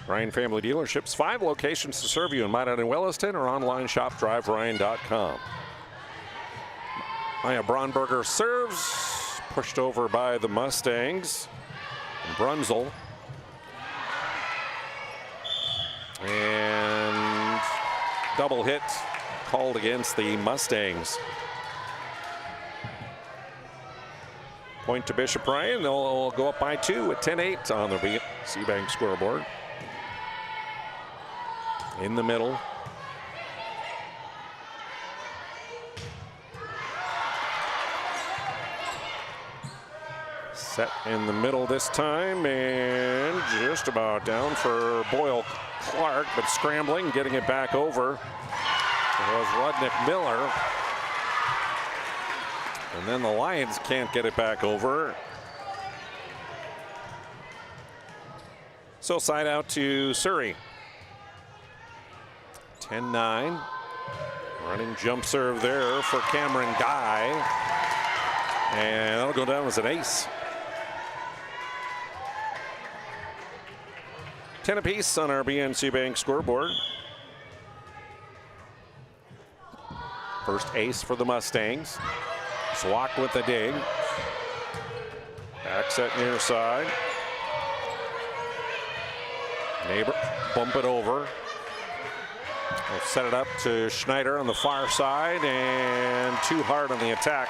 Ryan Family Dealerships, 5 locations to serve you in Minot and Williston, or online shop driveryan.com. Maya Braunberger serves, pushed over by the Mustangs. And Brunzel. And double hit called against the Mustangs. Point to Bishop Ryan. They'll go up by 2 at 10-8 on the BNC Bank scoreboard. In the middle. Set in the middle this time, and just about down for Boyle Clark, but scrambling, getting it back over. It was Rudnick Miller. And then the Lions can't get it back over. So side out to Surrey. 10-9. Running jump serve there for Cameron Guy. And that'll go down as an ace. 10 apiece on our BNC Bank scoreboard. First ace for the Mustangs. Swak with the dig. Back set near side. Neighbor, bump it over. We'll set it up to Schneider on the far side, and too hard on the attack.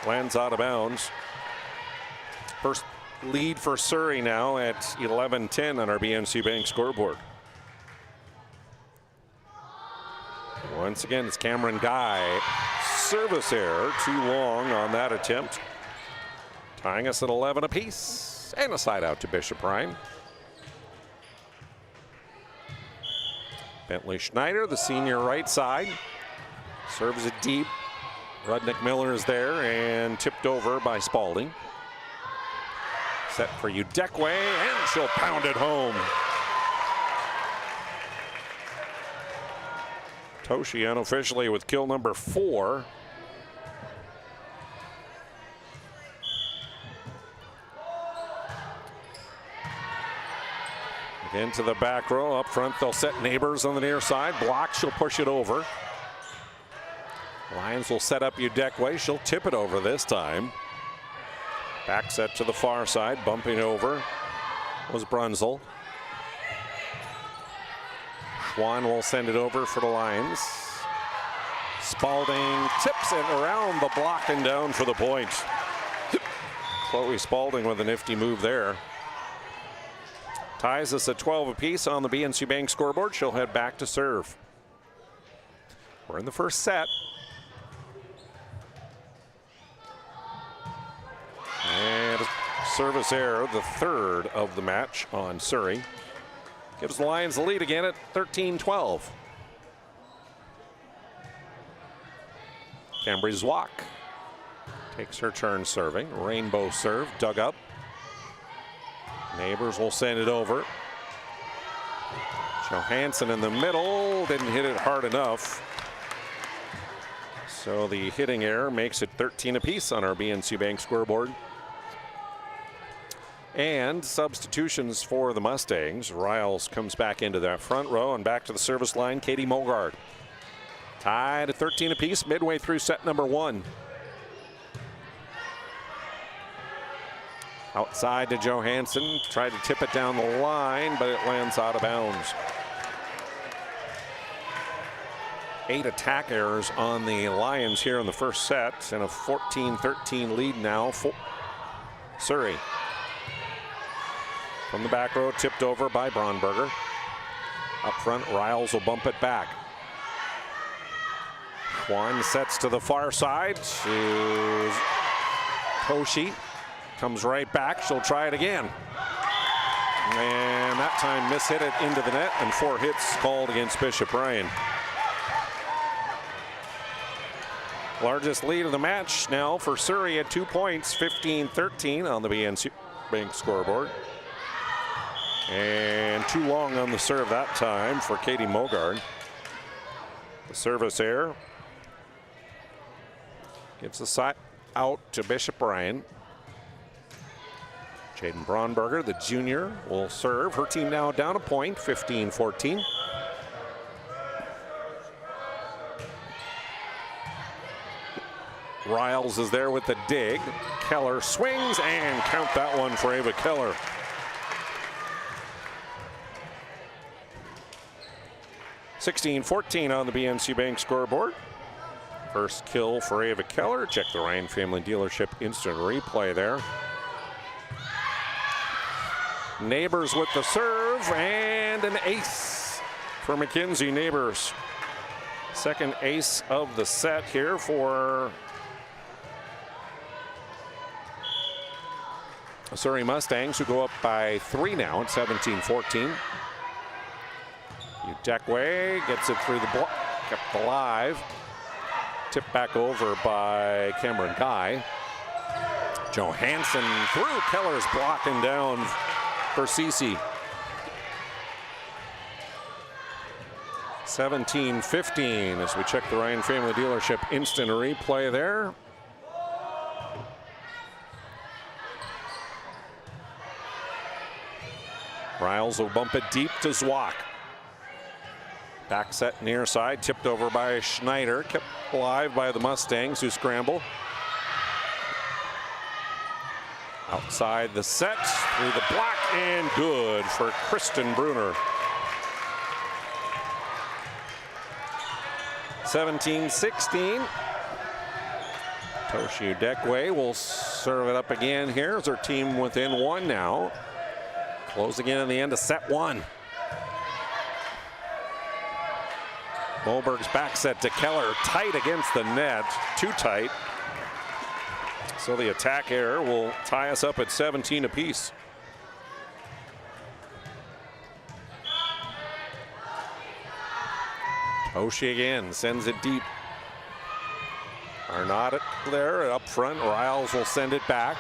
Lands out of bounds. First lead for Surrey now at 11-10 on our BNC Bank scoreboard. Once again, it's Cameron Guy. Service error, too long on that attempt. Tying us at 11 apiece, and a side out to Bishop Ryan. Bentley Schneider, the senior right side. Serves it deep. Rudnick Miller is there and tipped over by Spalding. Set for Udekwe, and she'll pound it home. Toshi unofficially with kill number 4. Into the back row. Up front, they'll set Neighbors on the near side. Block, she'll push it over. Lions will set up Udekwe. She'll tip it over this time. Back set to the far side. Bumping over was Brunzel. Schwann will send it over for the Lions. Spalding tips it around the block and down for the point. Chloe Spalding with a nifty move there. Ties us at 12 apiece on the BNC Bank scoreboard. She'll head back to serve. We're in the first set. And a service error, the third of the match on Surrey. Gives the Lions the lead again at 13-12. Cambry Zwock takes her turn serving. Rainbow serve, dug up. Neighbors will send it over. Johansson in the middle, didn't hit it hard enough. So the hitting error makes it 13 apiece on our BNC Bank scoreboard. And substitutions for the Mustangs. Riles comes back into that front row and back to the service line, Katie Mogard. Tied at 13 apiece midway through set number 1. Outside to Johansson, tried to tip it down the line, but it lands out of bounds. 8 attack errors on the Lions here in the first set, and a 14-13 lead now for Surrey. From the back row, tipped over by Braunberger. Up front, Riles will bump it back. Schwann sets to the far side to Toshi. Comes right back, she'll try it again. And that time mishit it into the net, and 4 hits called against Bishop Ryan. Largest lead of the match now for Surrey at 2 points, 15-13 on the BNC Bank scoreboard. And too long on the serve that time for Katie Mogard. The service error gives the side out to Bishop Ryan. Jaden Braunberger, the junior, will serve. Her team now down a point, 15-14. Riles is there with the dig. Keller swings and count that one for Ava Keller. (16-14) on the BNC Bank scoreboard. First kill for Ava Keller. Check the Ryan Family Dealership instant replay there. Neighbors with the serve, and an ace for Mackenzie Neighbors. Second ace of the set here for the Surrey Mustangs, who go up by 3 now at 17-14. Udekwe gets it through the block, kept alive. Tipped back over by Cameron Guy. Johansson through. Keller's blocking down for Cece. 17-15 as we check the Ryan Family Dealership instant replay there. Riles will bump it deep to Zwock. Back set near side, tipped over by Schneider, kept alive by the Mustangs who scramble. Outside the set, through the block, and good for Kristen Bruner. 17-16. Toshi Udekwe will serve it up again here as her team within 1 now. Closing in on the end of set 1. Moberg's back set to Keller, tight against the net, too tight. So the attack error will tie us up at 17 apiece. Toshi again sends it deep. are not there up front. Riles will send it back.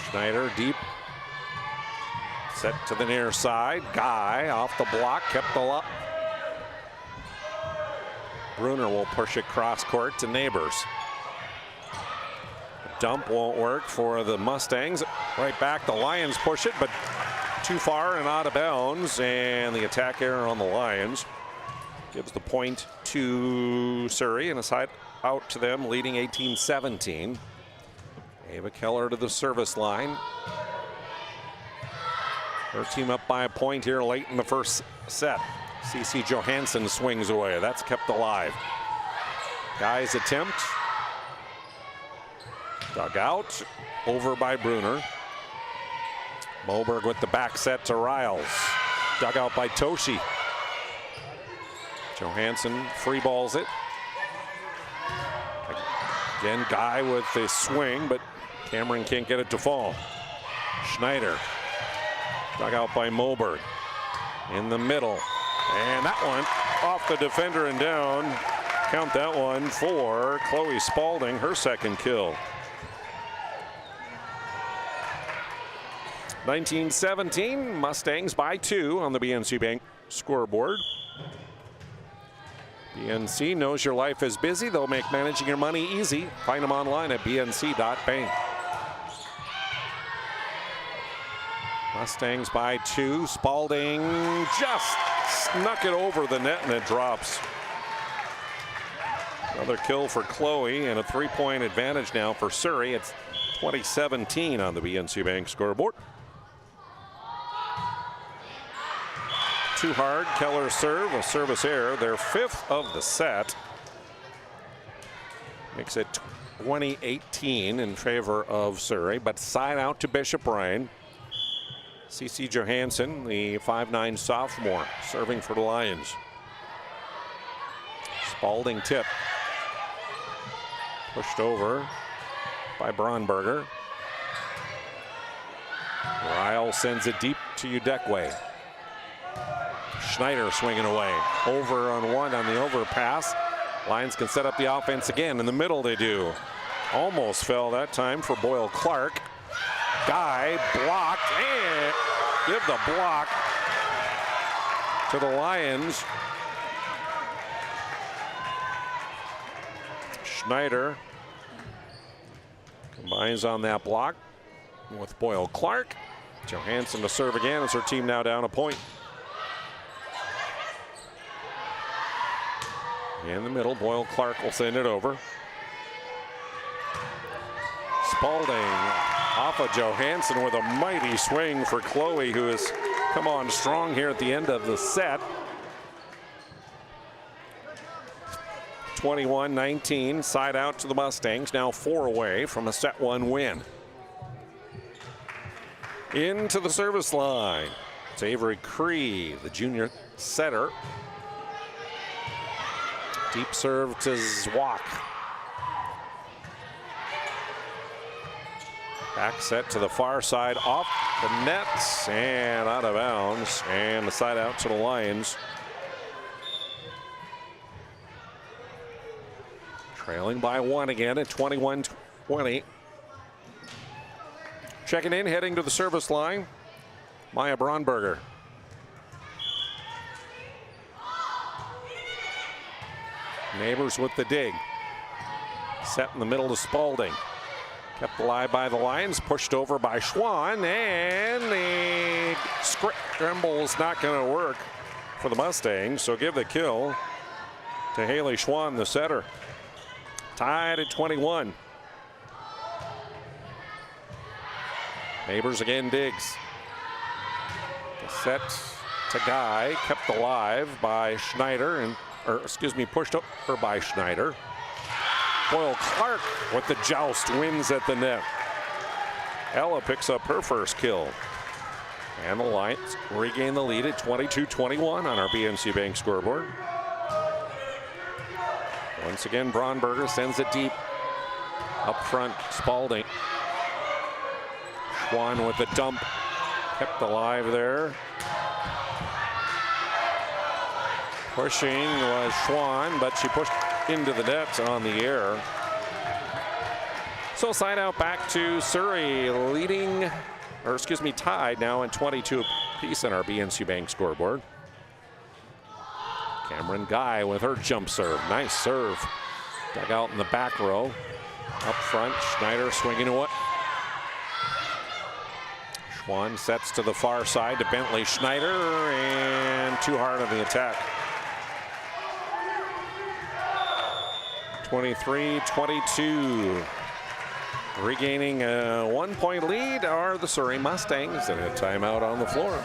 Schneider deep. Set to the near side. Guy off the block, kept the lock. Bruner will push it cross court to Neighbors. Dump won't work for the Mustangs. Right back, the Lions push it, but too far and out of bounds. And the attack error on the Lions gives the point to Surrey and a side out to them, leading 18-17. Ava Keller to the service line. Her team up by a point here late in the first set. CC Johansson swings away. That's kept alive. Guy's attempt. Dug out. Over by Bruner. Moberg with the back set to Riles. Dug out by Toshi. Johansson free balls it. Again, Guy with the swing, but Cameron can't get it to fall. Schneider. Dug out by Moberg. In the middle. And that one off the defender and down. Count that one for Chloe Spalding, her second kill. 19-17, Mustangs by 2 on the BNC Bank scoreboard. BNC knows your life is busy. They'll make managing your money easy. Find them online at bnc.bank. Mustangs by 2. Spalding just snuck it over the net and it drops. Another kill for Chloe and a 3-point advantage now for Surrey. It's 20-17 on the BNC Bank scoreboard. Too hard, Keller serve, a service error, their 5th of the set. Makes it 20-18 in favor of Surrey, but side out to Bishop Ryan. CC Johansson, the 5'9" sophomore, serving for the Lions. Spalding tip. Pushed over by Braunberger. Ryle sends it deep to Udekwe. Schneider swinging away. Over on one on the overpass. Lions can set up the offense again. In the middle they do. Almost fell that time for Boyle Clark. Guy blocked and give the block to the Lions. Schneider combines on that block with Boyle Clark. Johansson to serve again as her team now down a point. In the middle, Boyle Clark will send it over. Spalding off of Johansson with a mighty swing for Chloe, who has come on strong here at the end of the set. 21-19, side out to the Mustangs, now 4 away from a set 1 win. Into the service line. It's Avery Cree, the junior setter. Deep serve to Zwak. Back set to the far side, off the nets and out of bounds. And the side out to the Lions. Trailing by 1 again at 21-20. Checking in, heading to the service line, Maya Braunberger. Neighbors with the dig. Set in the middle to Spalding. Kept alive by the Lions, pushed over by Schwann, and the scramble is not going to work for the Mustangs, so give the kill to Haley Schwann, the setter. Tied at 21. Neighbors again digs. The set to Guy, kept alive by Schneider, pushed over by Schneider. Boyle Clark with the joust wins at the net. Ella picks up her first kill. And the Lions regain the lead at 22-21 on our BNC Bank scoreboard. Once again, Braunberger sends it deep. Up front, Spalding. Schwann with the dump. Kept alive there. Pushing was Schwann, but she pushed into the net on the air. So side out back to Surrey, tied now in 22 apiece on our BNC Bank scoreboard. Cameron Guy with her jump serve. Nice serve. Dug out in the back row. Up front, Schneider swinging away. Schwann sets to the far side to Bentley Schneider, and too hard on the attack. 23-22. Regaining a 1-point lead are the Surrey Mustangs, and a timeout on the floor.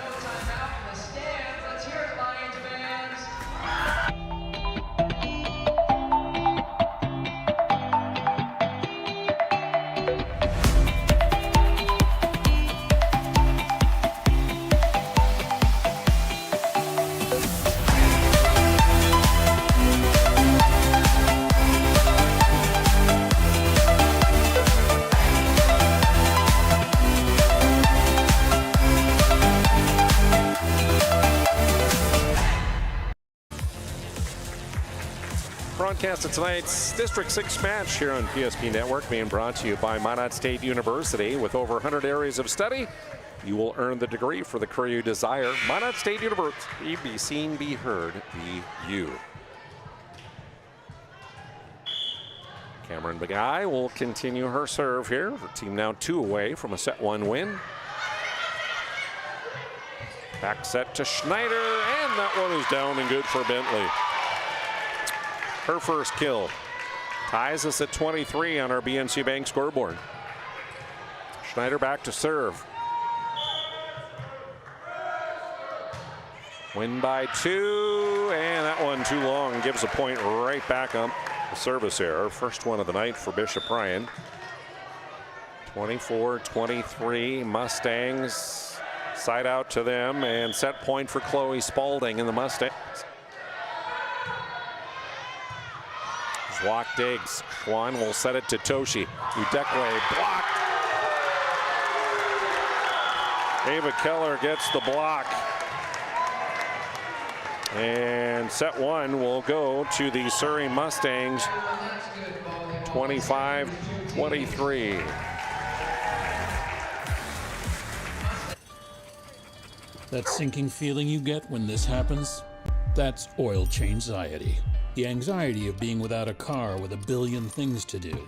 Broadcast of tonight's District 6 match here on PSP Network, being brought to you by Minot State University. With over 100 areas of study, you will earn the degree for the career you desire. Minot State University, be seen, be heard, be you. Cameron Begay will continue her serve here. Her team now 2 away from a set 1 win. Back set to Schneider, and that one is down and good for Bentley. Her first kill ties us at 23 on our BNC Bank scoreboard. Schneider back to serve. Win by 2, and that one too long. Gives a point right back up. The service error, first one of the night for Bishop Ryan. 24-23, Mustangs side out to them, and set point for Chloe Spalding in the Mustangs. Zwak digs. Schwann will set it to Toshi. Udekwe blocked. Ava Keller gets the block. And set 1 will go to the Surrey Mustangs. 25-23. That sinking feeling you get when this happens? That's oil change-anxiety. The anxiety of being without a car with a billion things to do.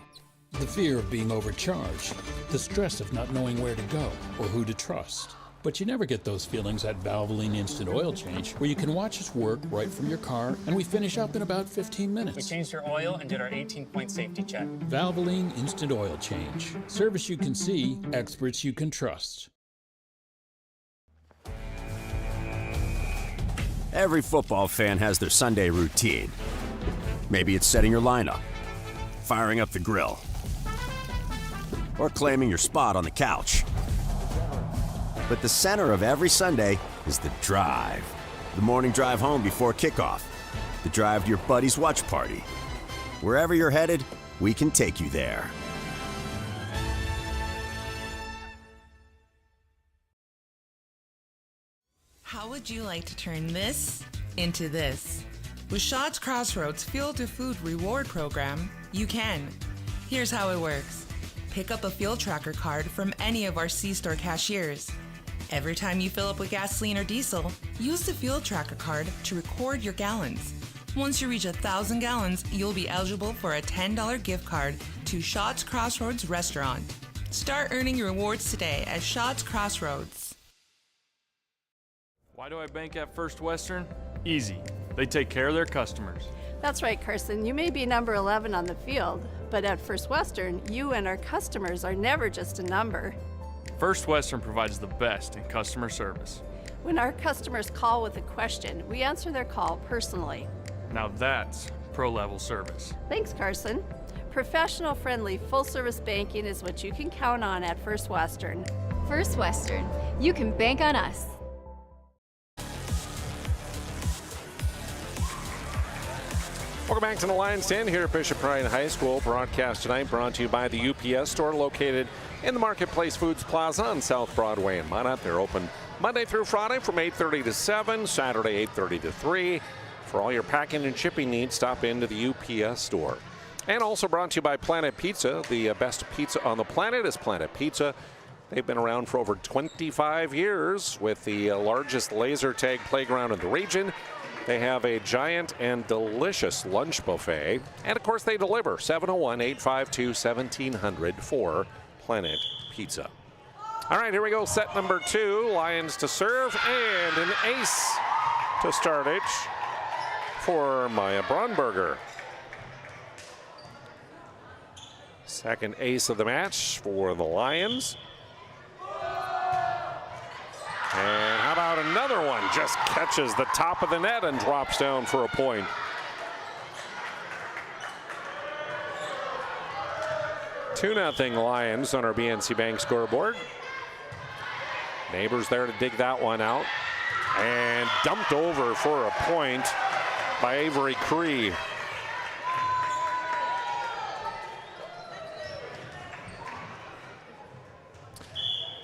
The fear of being overcharged. The stress of not knowing where to go or who to trust. But you never get those feelings at Valvoline Instant Oil Change, where you can watch us work right from your car, and we finish up in about 15 minutes. We changed your oil and did our 18-point safety check. Valvoline Instant Oil Change. Service you can see, experts you can trust. Every football fan has their Sunday routine. Maybe it's setting your lineup, firing up the grill, or claiming your spot on the couch. But the center of every Sunday is the drive. The morning drive home before kickoff. The drive to your buddy's watch party. Wherever you're headed, we can take you there. How would you like to turn this into this? With Shots Crossroads Fuel to Food Reward Program, you can. Here's how it works. Pick up a fuel tracker card from any of our C-store cashiers. Every time you fill up with gasoline or diesel, use the fuel tracker card to record your gallons. Once you reach 1,000 gallons, you'll be eligible for a $10 gift card to Shots Crossroads Restaurant. Start earning your rewards today at Shots Crossroads. Why do I bank at First Western? Easy. They take care of their customers. That's right, Carson. You may be number 11 on the field, but at First Western, you and our customers are never just a number. First Western provides the best in customer service. When our customers call with a question, we answer their call personally. Now that's pro-level service. Thanks, Carson. Professional, friendly, full-service banking is what you can count on at First Western. First Western, you can bank on us. Welcome back to the Lions 10 here at Bishop Ryan High School. Broadcast tonight brought to you by the UPS store located in the Marketplace Foods Plaza on South Broadway in Minot. They're open Monday through Friday from 8:30 to 7, Saturday 8:30 to 3. For all your packing and shipping needs, stop into the UPS store. And also brought to you by Planet Pizza. The best pizza on the planet is Planet Pizza. They've been around for over 25 years with the largest laser tag playground in the region. They have a giant and delicious lunch buffet. And of course, they deliver 701-852-1700 for Planet Pizza. All right, here we go. Set number 2. Lions to serve and an ace to start it for Maya Braunberger. Second ace of the match for the Lions. And how about another one? Just catches the top of the net and drops down for a point. Two 2-0 Lions on our BNC Bank scoreboard. Neighbors there to dig that one out. And dumped over for a point by Avery Cree.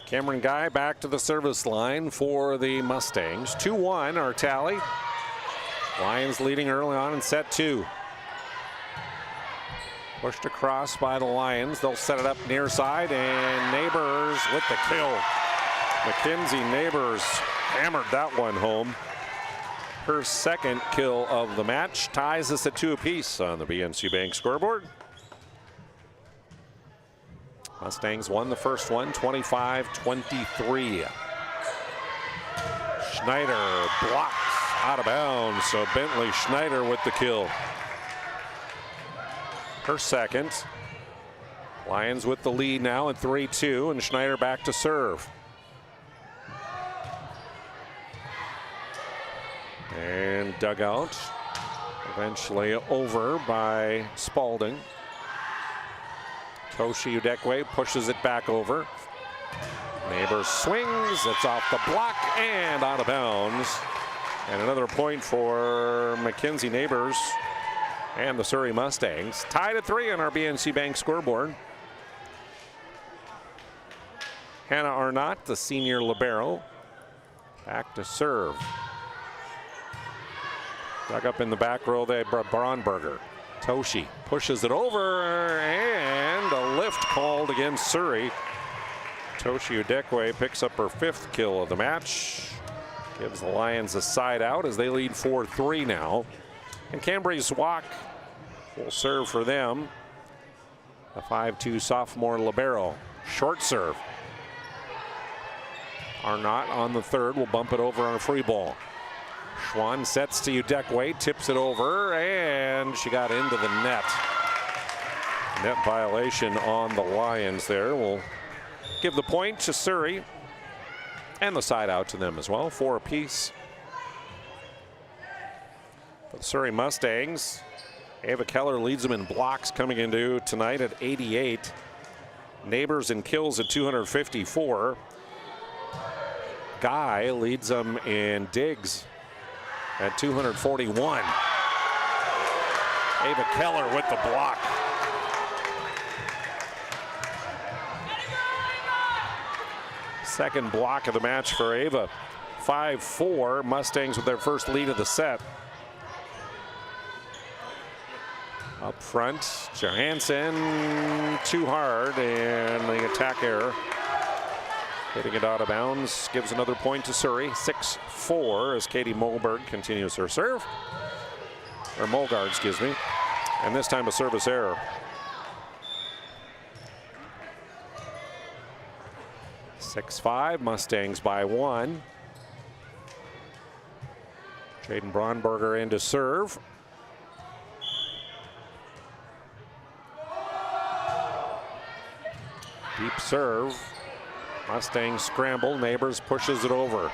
Cameron Guy back to the service line for the Mustangs. 2-1 our tally. Lions leading early on in set 2. Pushed across by the Lions. They'll set it up near side, and Neighbors with the kill. Mackenzie Neighbors hammered that one home. Her second kill of the match ties us at 2 apiece on the BNC Bank scoreboard. Mustangs won the first one, 25-23. Schneider blocks out of bounds, so Bentley Schneider with the kill. Her second. Lions with the lead now at 3-2, and Schneider back to serve. And dugout eventually over by Spalding. Toshi Udekwe pushes it back over. Neighbors swings, it's off the block and out of bounds. And another point for Mackenzie Neighbors and the Surrey Mustangs. Tied at 3 on our BNC Bank scoreboard. Hannah Arnott, the senior libero, back to serve. Dug up in the back row there, Braunberger. Toshi pushes it over, and a lift called against Surrey. Toshi Udekwe picks up her 5th kill of the match. Gives the Lions a side out as they lead 4-3 now. And Cambry Zwak will serve for them. The 5'2" sophomore libero. Short serve. Arnott on the 3rd will bump it over on a free ball. Schwann sets to Udekwe, tips it over, and she got into the net. Net violation on the Lions there. Will give the point to Surrey and the side out to them as well, 4 apiece. For the Surrey Mustangs, Ava Keller leads them in blocks coming into tonight at 88. Neighbors in kills at 254. Guy leads them in digs at 241. Ava Keller with the block. Second block of the match for Ava. 5-4, Mustangs with their first lead of the set. Up front, Johansson too hard, and the attack error. Hitting it out of bounds gives another point to Surrey. 6-4 as Katie Moberg continues her serve. Or Molgard, excuse me. And this time a service error. 6-5, Mustangs by 1. Jaden Braunberger in to serve. Deep serve. Mustangs scramble, Neighbors pushes it over.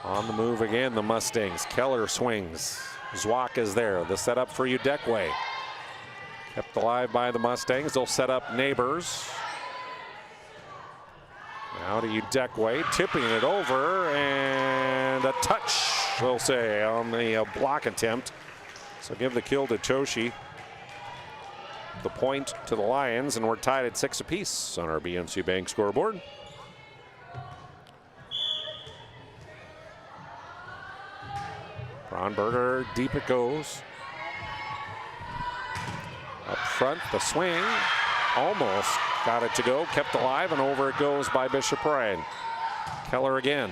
On the move again, the Mustangs. Keller swings. Zwak is there. The setup for Udekwe. Kept alive by the Mustangs. They'll set up Neighbors. Now to Udekwe, tipping it over, and a touch, we'll say, on the block attempt. So give the kill to Toshi. The point to the Lions, and we're tied at 6 apiece on our BNC Bank scoreboard. Braunberger, deep it goes. Up front, the swing. Almost got it to go, kept alive, and over it goes by Bishop Ryan. Keller again.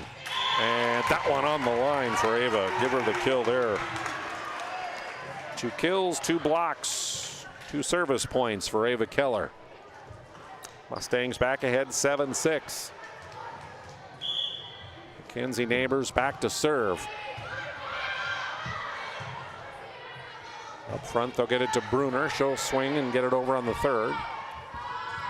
And that one on the line for Ava. Give her the kill there. 2 kills, 2 blocks, 2 service points for Ava Keller. Mustangs back ahead 7-6. Mackenzie Neighbors back to serve. Up front, they'll get it to Bruner. She'll swing and get it over on the third.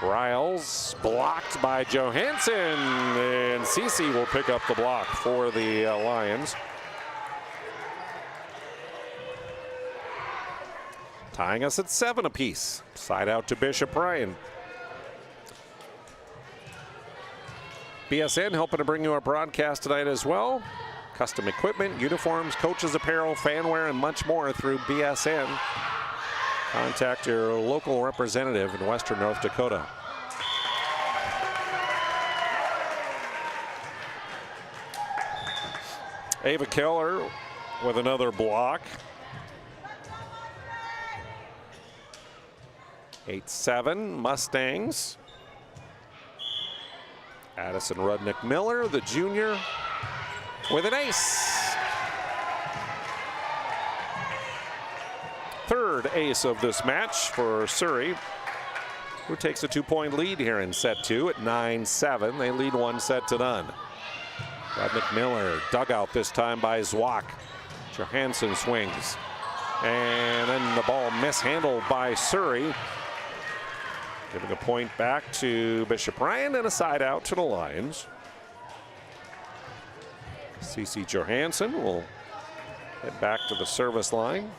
Riles blocked by Johansson, and Cece will pick up the block for the Lions. Tying us at 7 apiece. Side out to Bishop Ryan. BSN helping to bring you our broadcast tonight as well. Custom equipment, uniforms, coaches apparel, fanwear, and much more through BSN. Contact your local representative in Western North Dakota. Ava Keller with another block. 8-7 Mustangs. Addison Rudnick Miller, the junior, with an ace. Third ace of this match for Surrey, who takes a 2-point lead here in set 2 at 9-7. They lead 1-0. Rudnick Miller, dugout this time by Zwack. Johansson swings. And then the ball mishandled by Surrey. Giving a point back to Bishop Ryan and a side out to the Lions. Cece Johansson will head back to the service line.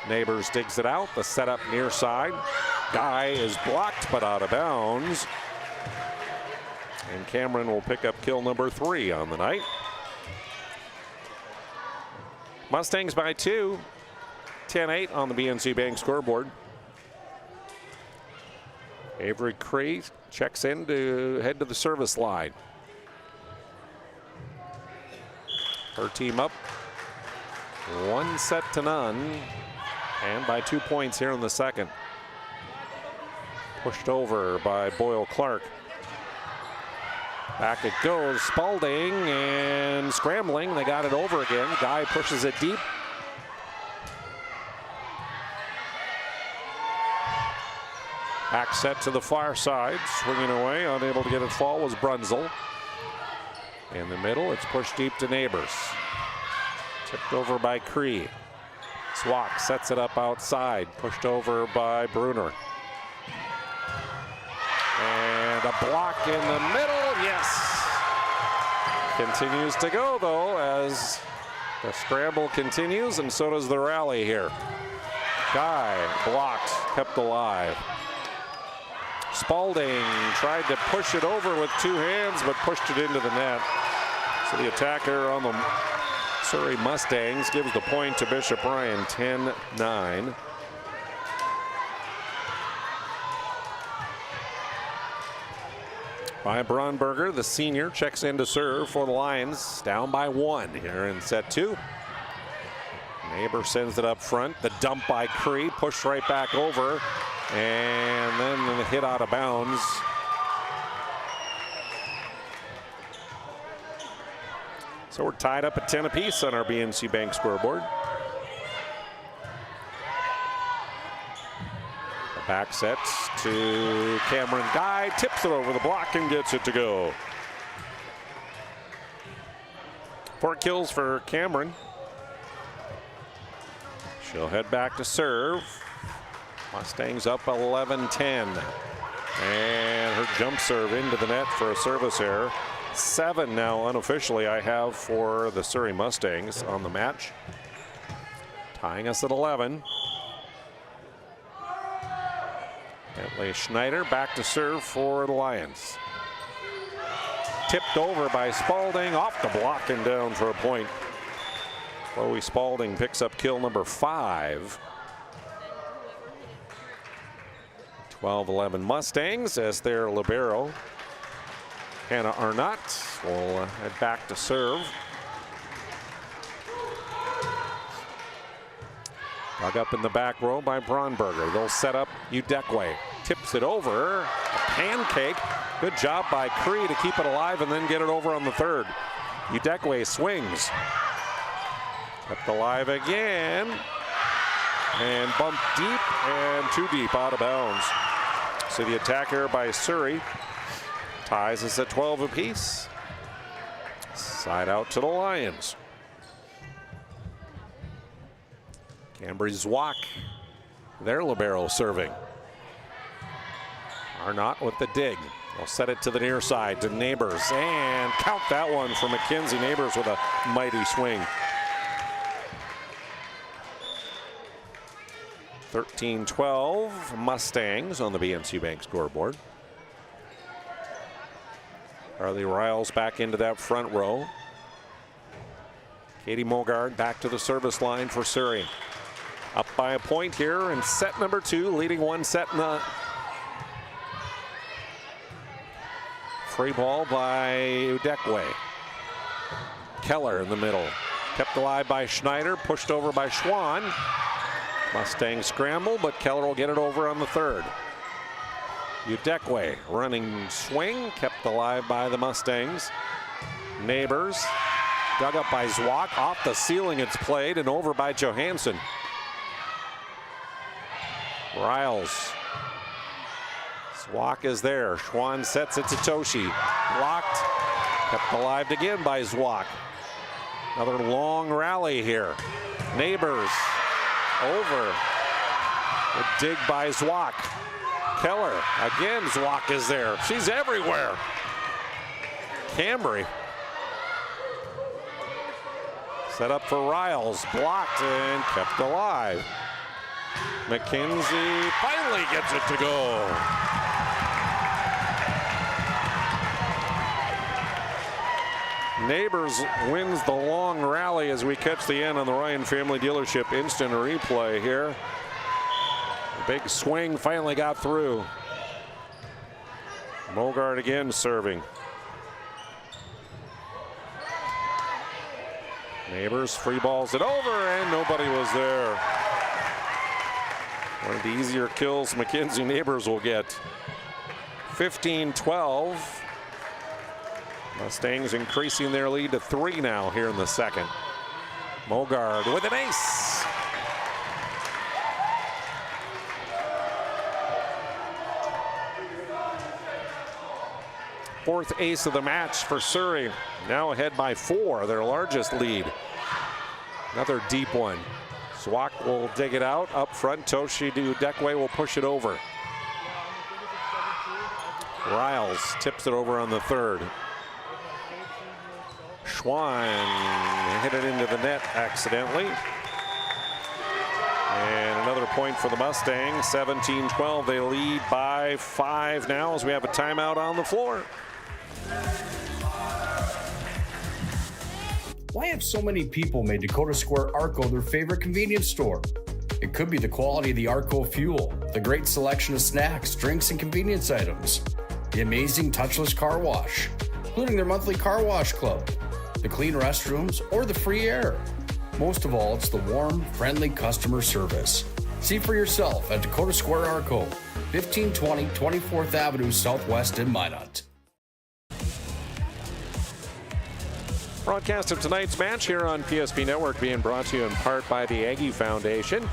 Neighbors digs it out. The setup near side. Guy is blocked but out of bounds. And Cameron will pick up kill number 3 on the night. Mustangs by 2. 10-8 on the BNC Bank scoreboard. Avery Cree checks in to head to the service line. Her team up 1-0 and by 2 points here in the second. Pushed over by Boyle Clark. Back it goes, Spalding, and scrambling. They got it over again. Guy pushes it deep. Back set to the far side, swinging away, unable to get it fall was Brunzel. In the middle, it's pushed deep to Neighbors. Tipped over by Cree. Zwack sets it up outside, pushed over by Bruner. And a block in the middle, yes. Continues to go though as the scramble continues, and so does the rally here. Guy blocked, kept alive. Spalding tried to push it over with 2 hands, but pushed it into the net. So the attacker on the Surrey Mustangs gives the point to Bishop Ryan, 10-9. By Braunberger, the senior, checks in to serve for the Lions, down by 1 here in set 2. Neighbor sends it up front. The dump by Cree, pushed right back over. And then the hit out of bounds. So we're tied up at 10 apiece on our BNC Bank scoreboard. The back sets to Cameron Guy, tips it over the block and gets it to go. 4 kills for Cameron. She'll head back to serve. Mustangs up 11-10. And her jump serve into the net for a service error. 7 now unofficially I have for the Surrey Mustangs on the match. Tying us at 11. Bentley Schneider back to serve for the Lions. Tipped over by Spalding, off the block and down for a point. Chloe Spalding picks up kill number 5. 12-11 Mustangs as their libero. Hannah Arnott will head back to serve. Dug up in the back row by Braunberger. They'll set up Udekwe. Tips it over. A pancake. Good job by Cree to keep it alive and then get it over on the third. Udekwe swings. Kept alive again. And bumped deep and too deep out of bounds. So the attack here by Surrey ties us at 12 apiece. Side out to the Lions. Cambry's Zwak, their libero serving. Arnott with the dig. They'll set it to the near side to Neighbors and count that one for Mackenzie Neighbors with a mighty swing. 13-12 Mustangs on the BNC Bank scoreboard. Carly Riles back into that front row. Katie Mogard back to the service line for Surrey. Up by a point here in set number 2, leading one set in the free ball by Udekwe. Keller in the middle. Kept alive by Schneider, pushed over by Schwann. Mustangs scramble, but Keller will get it over on the third. Udekwe running swing, kept alive by the Mustangs. Neighbors, dug up by Zwak, off the ceiling it's played and over by Johansson. Riles. Zwak is there. Schwann sets it to Toshi. Blocked. Kept alive again by Zwak. Another long rally here. Neighbors. Over. A dig by Zwak. Keller. Again, Zwak is there. She's everywhere. Cambry. Set up for Riles. Blocked and kept alive. McKenzie finally gets it to go. Neighbors wins the long rally as we catch the end on the Ryan Family Dealership instant replay here. The big swing finally got through. Mogard again serving. Neighbors free balls it over and nobody was there. One of the easier kills Mackenzie Neighbors will get. 15-12. Mustangs increasing their lead to 3 now here in the second. Mogard with an ace. Fourth ace of the match for Surrey. Now ahead by 4, their largest lead. Another deep one. Zwak will dig it out. Up front, Toshi Udekwe will push it over. Riles tips it over on the third. Schwann hit it into the net accidentally. And another point for the Mustangs. 17-12. They lead by 5 now as we have a timeout on the floor. Why have so many people made Dakota Square Arco their favorite convenience store? It could be the quality of the Arco fuel, the great selection of snacks, drinks, and convenience items, the amazing touchless car wash, including their monthly car wash club, the clean restrooms, or the free air. Most of all, it's the warm, friendly customer service. See for yourself at Dakota Square Arco, 1520 24th Avenue Southwest in Minot. Broadcast of tonight's match here on PSP Network being brought to you in part by the Aggie Foundation.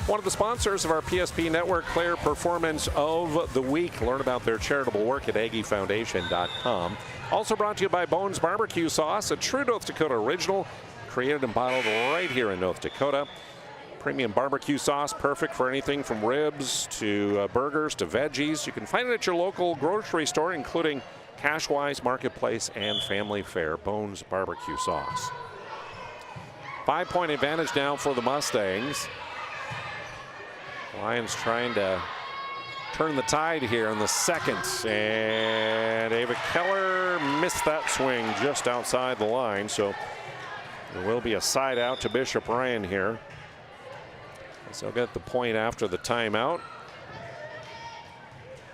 One of the sponsors of our PSP Network Player Performance of the Week. Learn about their charitable work at aggiefoundation.com. Also brought to you by Bones Barbecue Sauce, a true North Dakota original, created and bottled right here in North Dakota. Premium barbecue sauce, perfect for anything from ribs to burgers to veggies. You can find it at your local grocery store, including Cashwise, Marketplace, and Family Fare. Bones Barbecue Sauce. 5-point advantage now for the Mustangs. Lions trying to turn the tide here in the second. And Ava Keller missed that swing just outside the line. So there will be a side out to Bishop Ryan here. So they'll get the point after the timeout.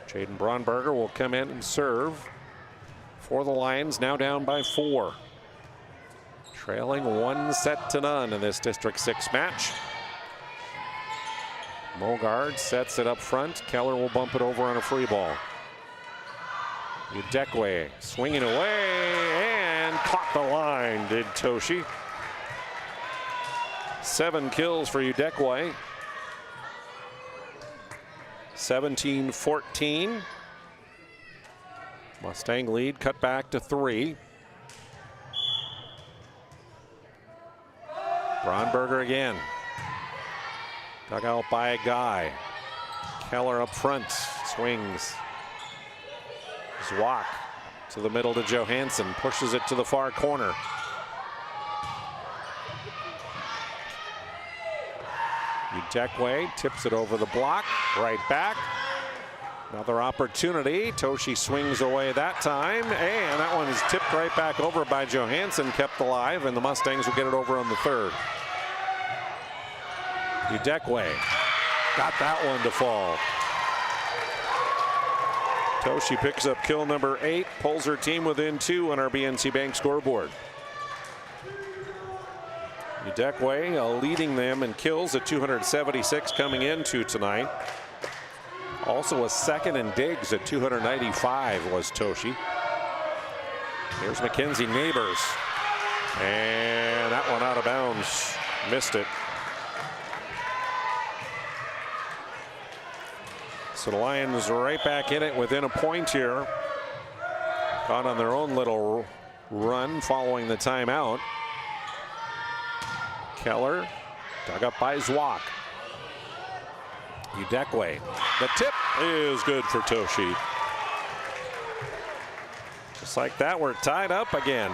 Jaden Braunberger will come in and serve for the Lions, now down by 4. Trailing 1-0 in this District 6 match. Mogard sets it up front. Keller will bump it over on a free ball. Udekwe swinging away and caught the line, did Toshi. 7 kills for Udekwe. 17-14. Mustang lead cut back to 3. Bronberger again. Dug out by a guy. Keller up front, swings. Zwak to the middle to Johansson, pushes it to the far corner. Udekwe tips it over the block, right back. Another opportunity. Toshi swings away that time, and that one is tipped right back over by Johansson, kept alive, and the Mustangs will get it over on the 3rd. Udekwe got that one to fall. Toshi picks up kill number 8, pulls her team within 2 on our BNC Bank scoreboard. Udekwe leading them in kills at 276 coming into tonight. Also a second in digs at 295 was Toshi. Here's Mackenzie Neighbors. And that one out of bounds. Missed it. So the Lions right back in it within a point here. Got on their own little run following the timeout. Keller dug up by Zwak. Udekwe. The tip is good for Toshi. Just like that, we're tied up again.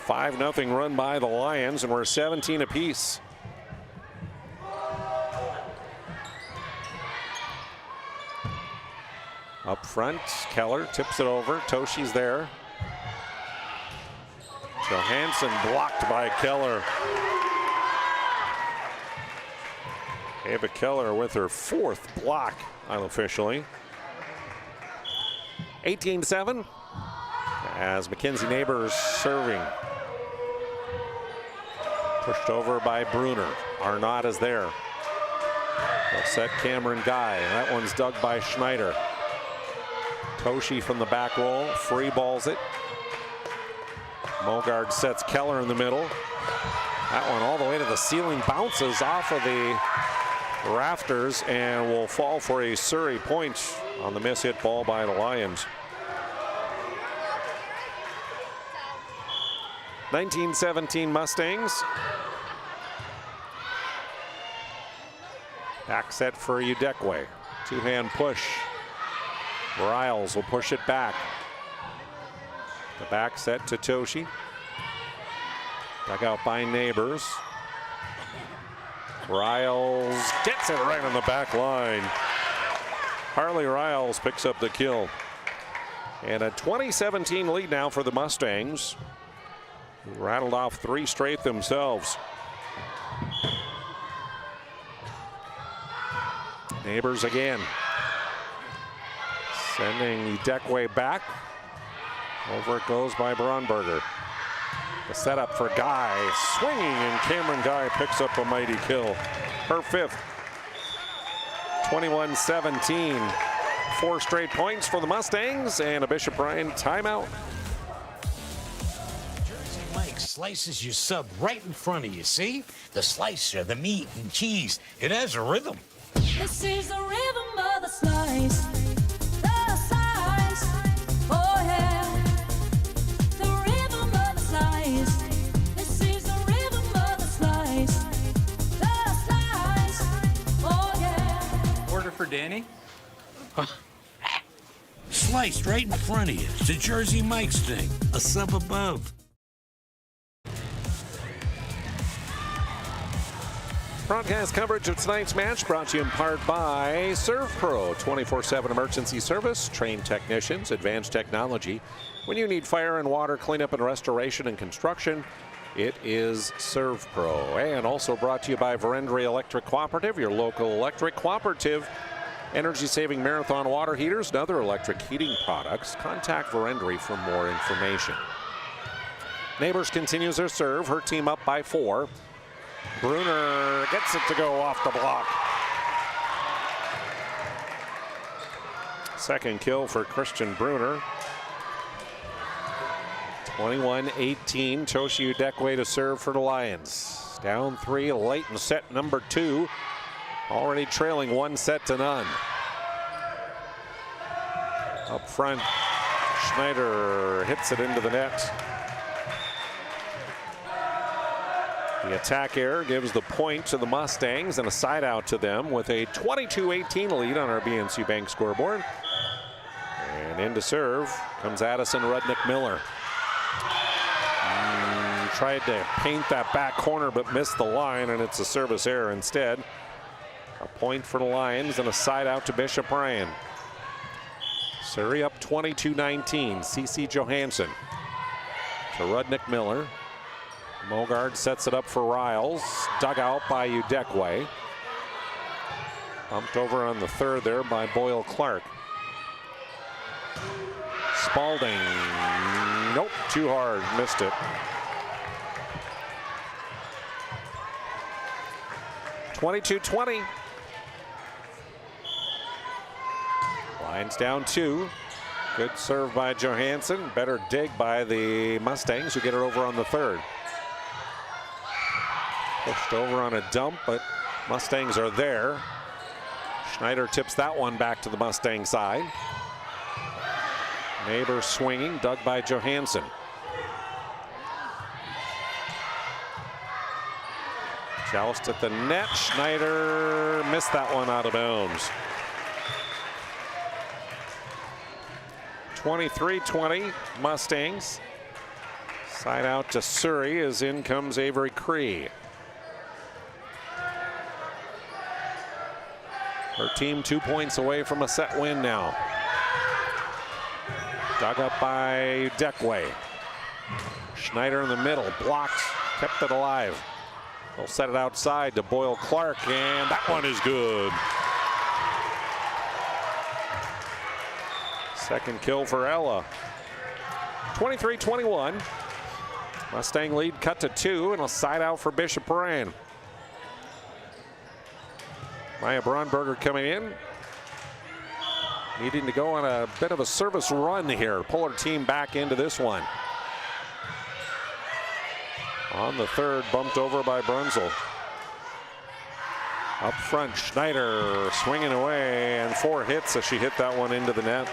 5-0 run by the Lions, and we're 17 apiece. Up front, Keller tips it over. Toshi's there. Johansson blocked by Keller. Ava Keller with her 4th block unofficially. 18-7 as Mackenzie Neighbors serving. Pushed over by Bruner. Arnott is there. They'll set Cameron Guy. That one's dug by Schneider. Toshi from the back roll, free balls it. Mogard sets Keller in the middle. That one all the way to the ceiling, bounces off of the rafters and will fall for a Surrey point on the miss-hit ball by the Lions. 19-17 Mustangs. Back set for Udekwe. Two-hand push. Riles will push it back. The back set to Toshi. Dug out by Neighbors. Riles gets it right on the back line. Harley Riles picks up the kill. And a 20-17 lead now for the Mustangs, who rattled off 3 straight themselves. Neighbors again. Sending Udekwe back. Over it goes by Bronberger. The setup for Guy, swinging, and Cameron Guy picks up a mighty kill. Her 5th. 21-17. 4 straight points for the Mustangs and a Bishop Ryan timeout. Jersey Mike slices your sub right in front of you, see? The slicer, the meat and cheese, it has a rhythm. This is the rhythm of the slice. The slice. Oh yeah. The rhythm of the slice. This is the rhythm of the slice. The slice. Oh yeah. Order for Danny? Sliced right in front of you. It's a Jersey Mike's thing. A sub above. Broadcast coverage of tonight's match brought to you in part by Serve Pro, 24/7 emergency service, trained technicians, advanced technology. When you need fire and water cleanup and restoration and construction, it is Serve Pro. And also brought to you by Verendrye Electric Cooperative, your local electric cooperative. energy-saving marathon water heaters and other electric heating products. Contact Verendry for more information. Neighbors continues their serve. Her team up by 4. Bruner gets it to go off the block. Second kill for Christian Bruner. 21-18, Toshi Udekwe to serve for the Lions. Down 3 late in set number 2. Already trailing 1-0. Up front, Schneider hits it into the net. The attack error gives the point to the Mustangs and a side out to them with a 22-18 lead on our BNC Bank scoreboard. And in to serve comes Addison Rudnick-Miller. Tried to paint that back corner but missed the line, and it's a service error instead. A point for the Lions and a side out to Bishop Ryan. Surrey up 22-19. CC Johansson to Rudnick-Miller. Mogard sets it up for Riles. Dug out by Udekwe. Bumped over on the third there by Boyle Clark. Spalding. Nope, too hard. Missed it. 22-20. Lions down 2. Good serve by Johansson. Better dig by the Mustangs, who get it over on the third. Pushed over on a dump, but Mustangs are there. Schneider tips that one back to the Mustang side. Neighbor swinging, dug by Johansson. Joust at the net. Schneider missed that one out of bounds. 23-20 Mustangs. Side out to Surrey as in comes Avery Cree. Her team 2 points away from a set win now. Dug up by Udekwe. Schneider in the middle, blocked, kept it alive. They'll set it outside to Boyle Clark, and that one is good. Second kill for Ella. 23-21. Mustang lead cut to 2, and a side out for Bishop Ryan. Maya Braunberger coming in. Needing to go on a bit of a service run here. Pull her team back into this one. On the third, bumped over by Brunzel. Up front, Schneider swinging away, and 4 hits as she hit that one into the net.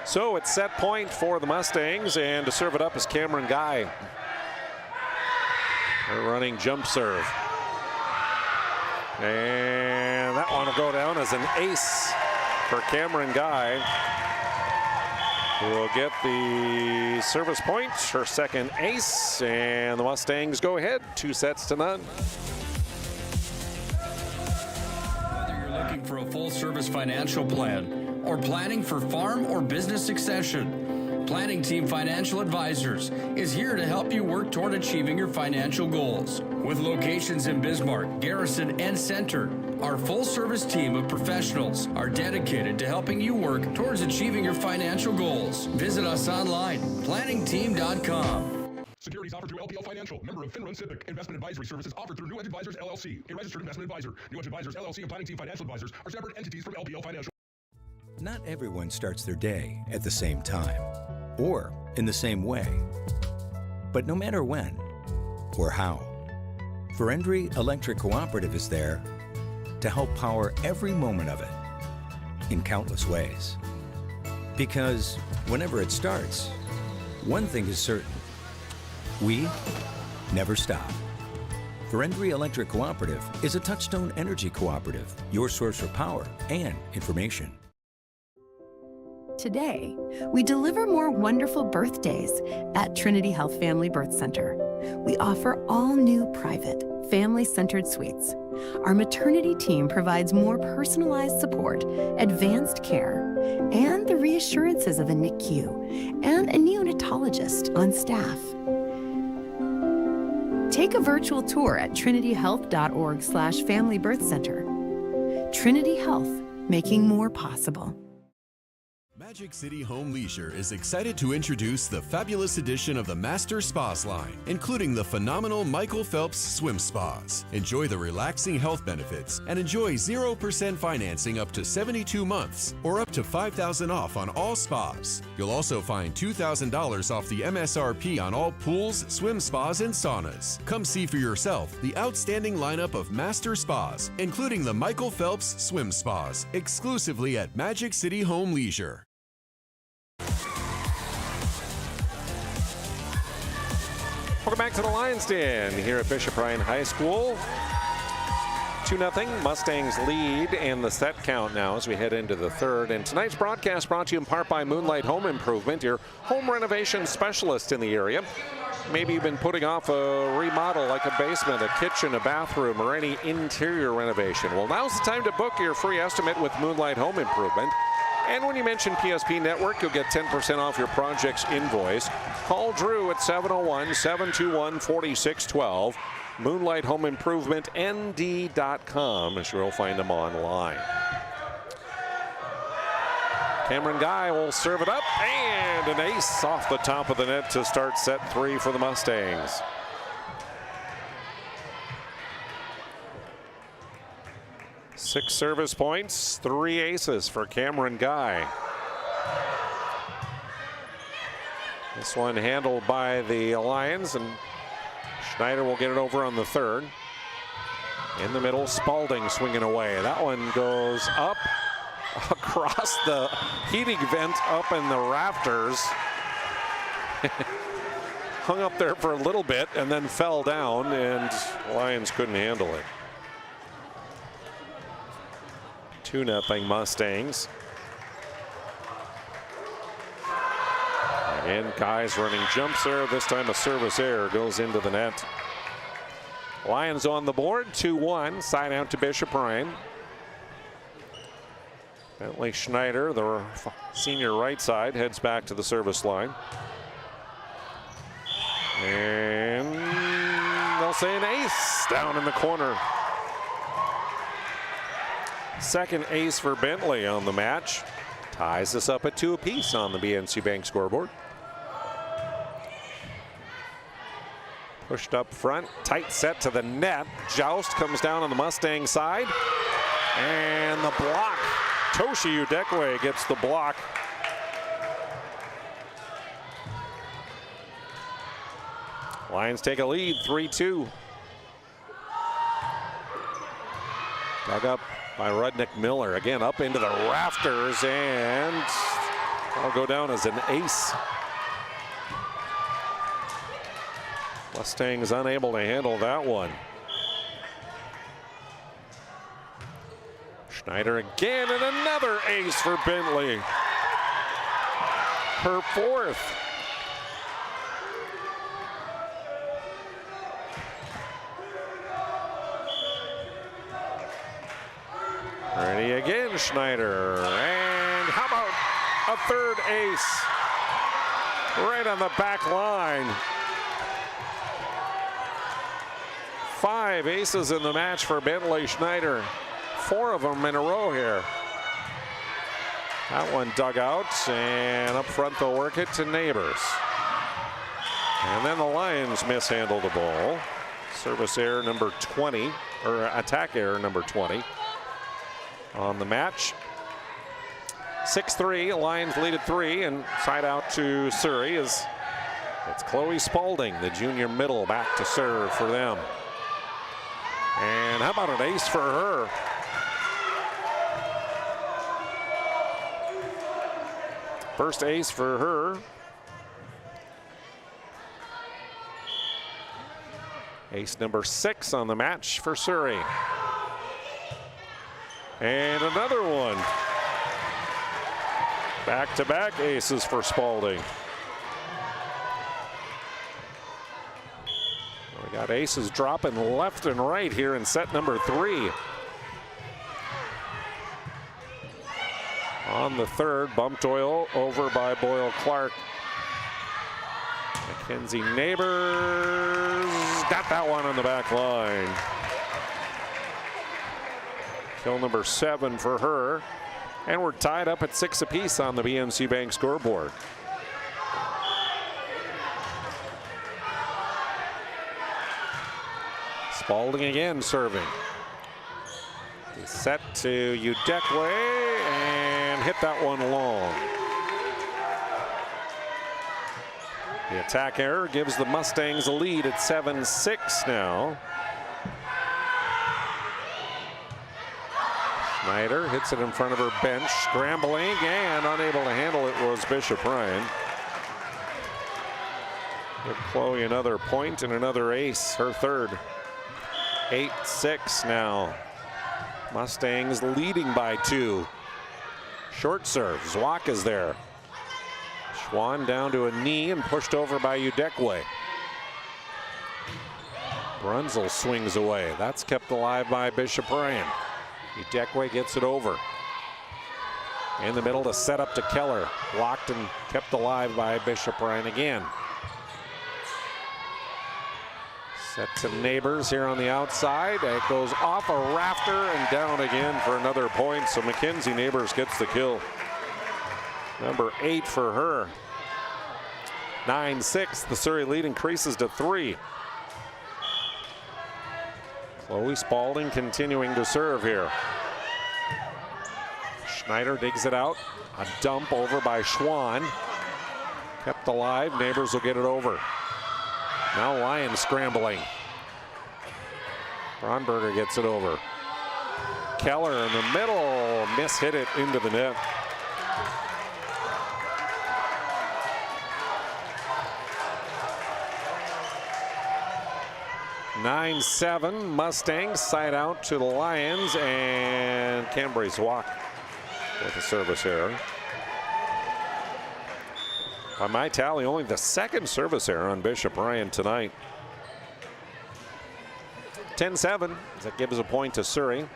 So it's set point for the Mustangs, and to serve it up is Cameron Guy. Her running jump serve. And that one will go down as an ace for Cameron Guy, who will get the service point, her second ace, and the Mustangs go ahead 2-0. Whether you're looking for a full-service financial plan or planning for farm or business succession, Planning Team Financial Advisors is here to help you work toward achieving your financial goals. With locations in Bismarck, Garrison, and Center, our full-service team of professionals are dedicated to helping you work towards achieving your financial goals. Visit us online, planningteam.com. Securities offered through LPL Financial, member of Finrun Civic. Investment advisory services offered through New Edge Advisors LLC, a registered investment advisor. New Edge Advisors LLC and Planning Team Financial Advisors are separate entities from LPL Financial. Not everyone starts their day at the same time or in the same way. But no matter when or how, Verendry Electric Cooperative is there to help power every moment of it in countless ways. Because whenever it starts, one thing is certain: we never stop. Verendry Electric Cooperative is a Touchstone Energy Cooperative, your source for power and information. Today, we deliver more wonderful birthdays at Trinity Health Family Birth Center. We offer all new private, family-centered suites. Our maternity team provides more personalized support, advanced care, and the reassurances of a NICU and a neonatologist on staff. Take a virtual tour at trinityhealth.org/Family Birth Center. Trinity Health, making more possible. Magic City Home Leisure is excited to introduce the fabulous edition of the Master Spas line, including the phenomenal Michael Phelps Swim Spas. Enjoy the relaxing health benefits and enjoy 0% financing up to 72 months or up to $5,000 off on all spas. You'll also find $2,000 off the MSRP on all pools, swim spas, and saunas. Come see for yourself the outstanding lineup of Master Spas, including the Michael Phelps Swim Spas, exclusively at Magic City Home Leisure. Welcome back to the Lions Den here at Bishop Ryan High School. 2-0, Mustangs lead in the set count now as we head into the third. And tonight's broadcast brought to you in part by Moonlight Home Improvement, your home renovation specialist in the area. Maybe you've been putting off a remodel like a basement, a kitchen, a bathroom, or any interior renovation. Well, now's the time to book your free estimate with Moonlight Home Improvement. And when you mention PSP Network, you'll get 10% off your project's invoice. Call Drew at 701-721-4612. Moonlight Home Improvement ND.com, as you'll find them online. Cameron Guy will serve it up, and an ace off the top of the net to start set 3 for the Mustangs. Six service points, 3 aces for Cameron Guy. This one handled by the Lions, and Schneider will get it over on the third. In the middle, Spalding swinging away. That one goes up across the heating vent up in the rafters. Hung up there for a little bit and then fell down, and Lions couldn't handle it. 2-0 Mustangs. And Guy's running jumps there. This time a service error goes into the net. Lions on the board, 2-1. Side out to Bishop Ryan. Bentley Schneider, the senior right side, heads back to the service line. And they'll say an ace down in the corner. Second ace for Bentley on the match. Ties us up at 2 apiece on the BNC Bank scoreboard. Pushed up front, tight set to the net. Joust comes down on the Mustang side. And the block. Toshi Udekwe gets the block. Lions take a lead, 3-2. Dug up by Rudnick Miller. Again, up into the rafters, and that'll go down as an ace. Mustangs unable to handle that one. Schneider again, and another ace for Bentley. Her fourth. Ready again, Schneider. And how about a third ace? Right on the back line. 5 aces in the match for Bentley Schneider. 4 of them in a row here. That one dug out, and up front they'll work it to Neighbors. And then the Lions mishandle the ball. Service error number 20, or attack error number 20 on the match. 6-3, Lions lead at 3, and side out to Surrey is it's Chloe Spalding, the junior middle, back to serve for them. And how about an ace for her? First ace for her. Ace number 6 on the match for Surrey. And another one. Back-to-back aces for Spalding. We got aces dropping left and right here in set number 3. On the third, bumped Doyle over by Boyle Clark. Kenzie Neighbors got that one on the back line. Kill number 7 for her. And we're tied up at 6 apiece on the BNC Bank scoreboard. Spalding again serving. Set to Udekwe and hit that one long. The attack error gives the Mustangs a lead at 7-6 now. Schneider hits it in front of her bench, scrambling and unable to handle it was Bishop Ryan. Give Chloe another point and another ace, her third. 8-6 now. Mustangs leading by 2. Short serve, Zwak is there. Schwann down to a knee and pushed over by Udekwe. Brunzel swings away. That's kept alive by Bishop Ryan. Udekwe gets it over. In the middle to set up to Keller. Blocked and kept alive by Bishop Ryan again. Set to Neighbors here on the outside. It goes off a rafter and down again for another point. So Mackenzie Neighbors gets the kill. Number 8 for her. 9-6. The Surrey lead increases to 3. Chloe Spalding continuing to serve here. Schneider digs it out. A dump over by Schwann. Kept alive. Neighbors will get it over. Now Lyons scrambling. Braunberger gets it over. Keller in the middle. Hit it into the net. (9-7) Mustangs side out to the Lions, and Cambry Zwak with a service error. By my tally, only the second service error on Bishop Ryan tonight. 10-7, that gives a point to Surrey.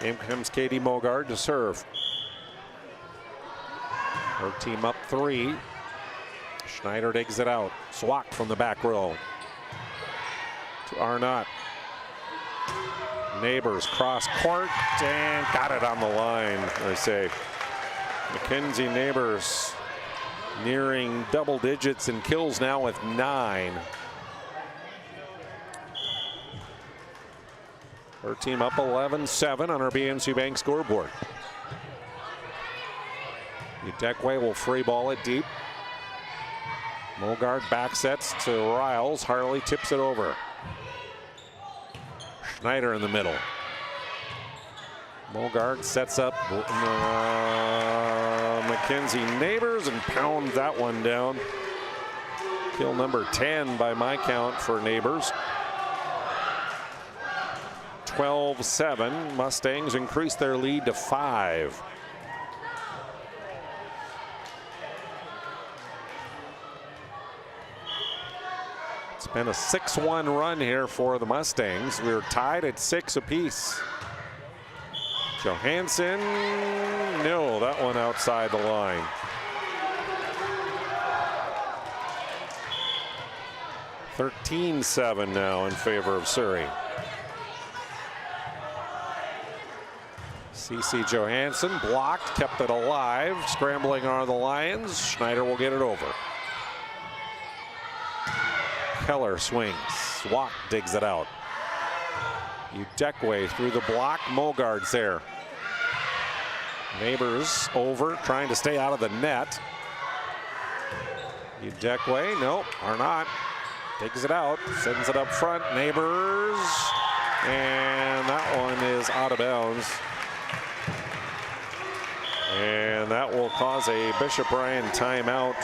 In comes Katie Mogard to serve. Her team up 3. Schneider digs it out. Zwak from the back row. To Arnott. Neighbors cross court and got it on the line, I say. Mackenzie Neighbors nearing double digits in kills now with 9. Her team up 11-7 on her BNC Bank scoreboard. Udekwe will free ball it deep. Mogard back sets to Riles. Harley tips it over. Schneider in the middle. Mogard sets up Mackenzie Neighbors and pounds that one down. Kill number 10 by my count for Neighbors. 12-7. Mustangs increase their lead to 5. It's been a 6-1 run here for the Mustangs. We're tied at 6 apiece. Johansson, no, that one outside the line. (13-7) now in favor of Surrey. CeCe Johansson blocked, kept it alive. Scrambling are the Lions. Schneider will get it over. Keller swings. Zwak digs it out. Udekwe through the block. Mogard's there. Neighbors over, trying to stay out of the net. Udekwe, nope, Arnott digs it out, sends it up front. Neighbors, and that one is out of bounds. And that will cause a Bishop Ryan timeout.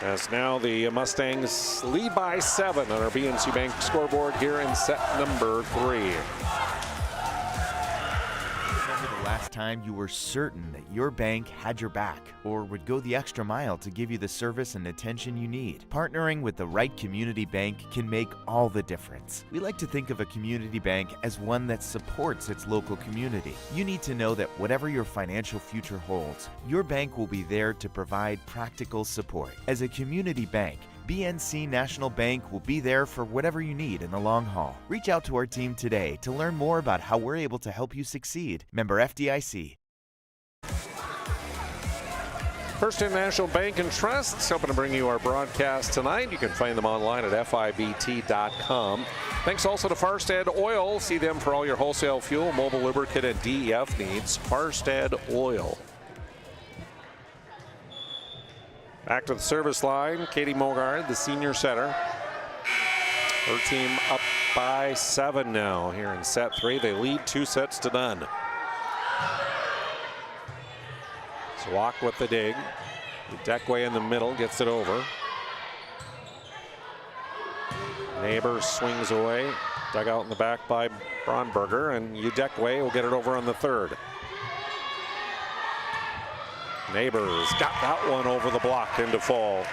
As now the Mustangs lead by 7 on our BNC Bank scoreboard here in set number 3. Last time you were certain that your bank had your back or would go the extra mile to give you the service and attention you need. Partnering with the right community bank can make all the difference. We like to think of a community bank as one that supports its local community. You need to know that whatever your financial future holds, your bank will be there to provide practical support. As a community bank, BNC National Bank will be there for whatever you need in the long haul. Reach out to our team today to learn more about how we're able to help you succeed. Member FDIC. First International Bank and Trust, helping to bring you our broadcast tonight. You can find them online at FIBT.com. Thanks also to Farstead Oil. See them for all your wholesale fuel, mobile lubricant, and DEF needs. Farstead Oil. Back to the service line. Katie Mogard, the senior setter. Her team up by 7 now here in set 3. They lead 2-0. Walk with the dig. Deckway in the middle gets it over. Neighbors swings away. Dug out in the back by Bronberger, and Udekwe will get it over on the third. Neighbors got that one over the block into fall.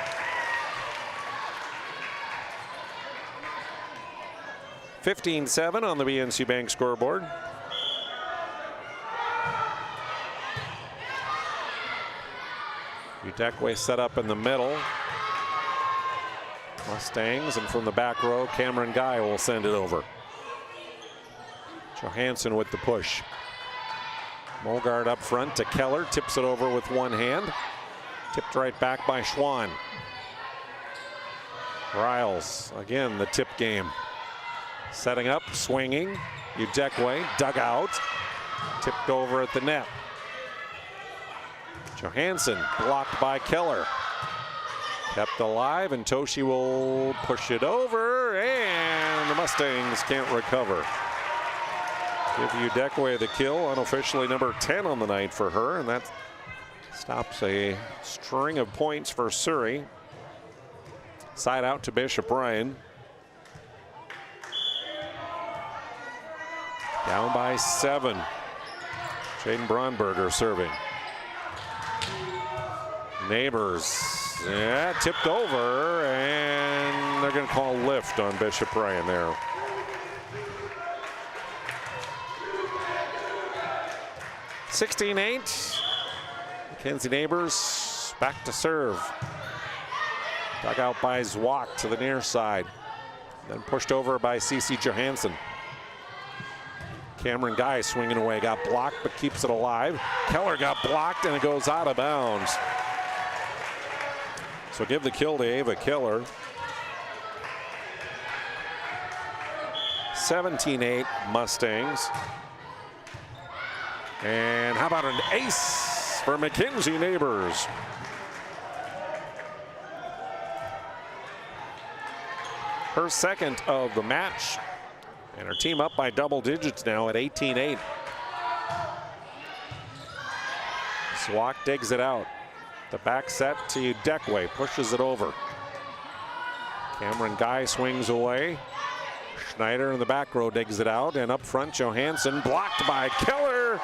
(15-7) on the BNC Bank scoreboard. Udekwe set up in the middle. Mustangs, and from the back row, Cameron Guy will send it over. Johansson with the push. Mogard up front to Keller, tips it over with one hand. Tipped right back by Schwann. Riles, again, the tip game. Setting up, swinging. Udekwe, dug out. Tipped over at the net. Johansson blocked by Keller. Kept alive, and Toshi will push it over, and the Mustangs can't recover. Give Udekwe the kill, unofficially number 10 on the night for her, and that stops a string of points for Surrey. Side out to Bishop Ryan. Down by 7. Jaden Bronberger serving. Neighbors, yeah, tipped over, and they're going to call lift on Bishop Ryan there. (16-8). Mackenzie Neighbors back to serve. Dug out by Zwak to the near side. Then pushed over by CeCe Johansson. Cameron Guy swinging away, got blocked but keeps it alive. Keller got blocked and it goes out of bounds. So give the kill to Ava Keller. 17-8 Mustangs. And how about an ace for Mackenzie Neighbors? Her second of the match. And her team up by double digits now at 18-8. Swak digs it out. The back set to Udekwe, pushes it over. Cameron Guy swings away. Schneider in the back row digs it out, and up front Johansson blocked by Keller.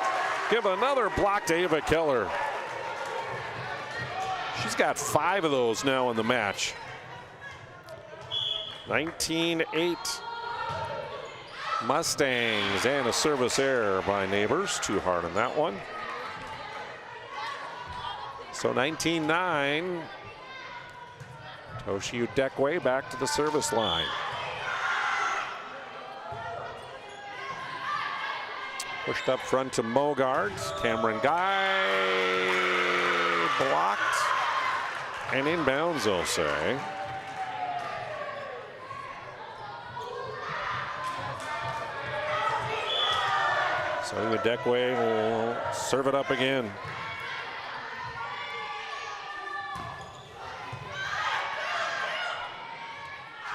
Give another block to Ava Keller. She's got 5 of those now in the match. 19-8 Mustangs, and a service error by Neighbors. Too hard on that one. So 19-9. Toshi Udekwe back to the service line. Pushed up front to Mogard. Cameron Guy blocked and inbounds, they'll say. So Udekwe will serve it up again.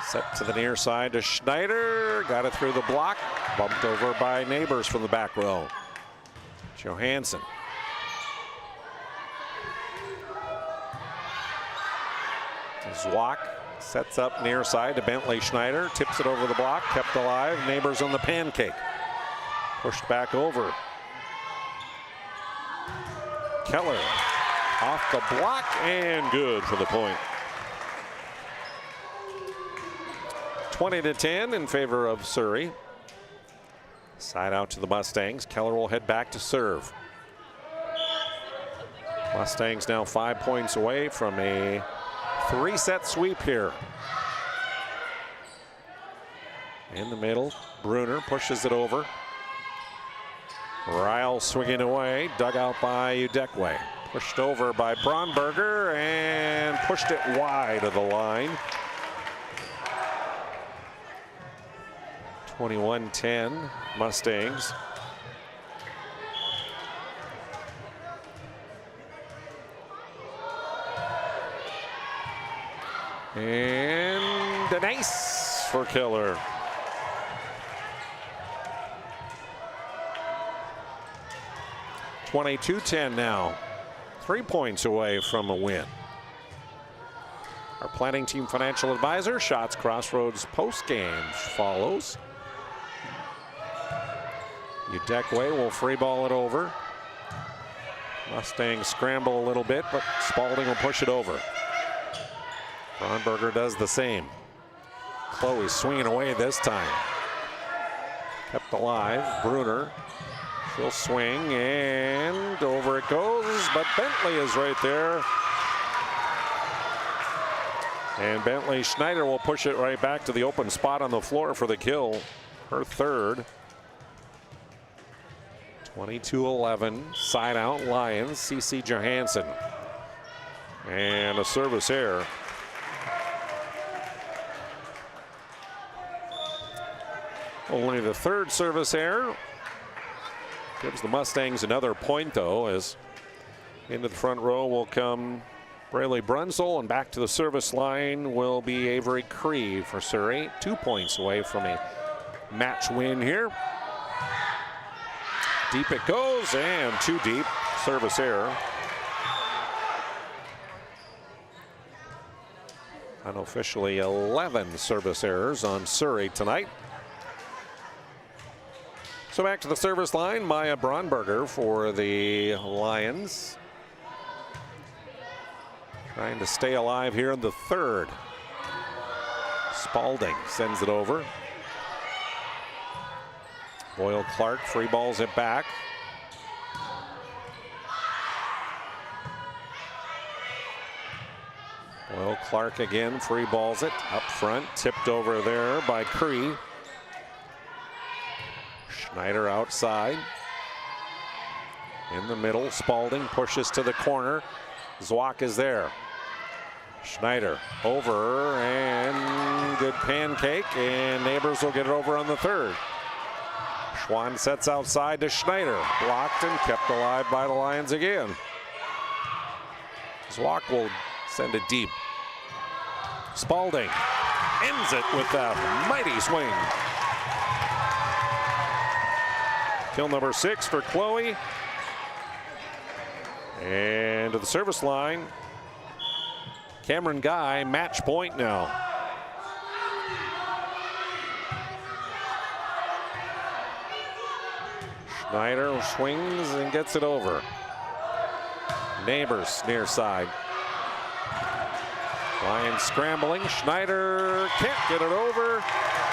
Set to the near side to Schneider. Got it through the block. Bumped over by Neighbors from the back row. Johansson. Zwak sets up near side to Bentley Schneider. Tips it over the block. Kept alive. Neighbors on the pancake. Pushed back over. Keller off the block and good for the point. 20-10 in favor of Surrey. Side out to the Mustangs. Keller will head back to serve. Mustangs now 5 points away from a Three-set sweep here. In the middle, Bruner pushes it over. Ryle swinging away, dug out by Udekwe. Pushed over by Bromberger and pushed it wide of the line. 21-10 Mustangs. And an ace for Killer. (22-10) now. 3 points away from a win. Our planning team financial advisor, Shots Crossroads postgame follows. Udekwe will free ball it over. Mustangs scramble a little bit, but Spalding will push it over. Bromberger does the same. Chloe swinging away this time. Kept alive. Bruner. She'll swing and over it goes, but Bentley is right there. And Bentley Schneider will push it right back to the open spot on the floor for the kill. Her third. 22-11, side out Lions, CeCe Johansson. And a service error. Only the third service error. Gives the Mustangs another point, though, as into the front row will come Braylee Brunzel, and back to the service line will be Avery Cree for Surrey. 2 points away from a match win here. Deep it goes, and too deep. Service error. Unofficially 11 service errors on Surrey tonight. So back to the service line, Maya Bromberger for the Lions. Trying to stay alive here in the third. Spalding sends it over. Boyle Clark free balls it back. Boyle Clark again free balls it up front, tipped over there by Cree. Schneider outside. In the middle, Spalding pushes to the corner. Zwak is there. Schneider over and good pancake, and Neighbors will get it over on the third. Schwann sets outside to Schneider. Blocked and kept alive by the Lions again. Zwak will send it deep. Spalding ends it with that mighty swing. Kill number 6 for Chloe. And to the service line, Cameron Guy, match point now. Schneider swings and gets it over. Neighbors near side. Lions scrambling. Schneider can't get it over.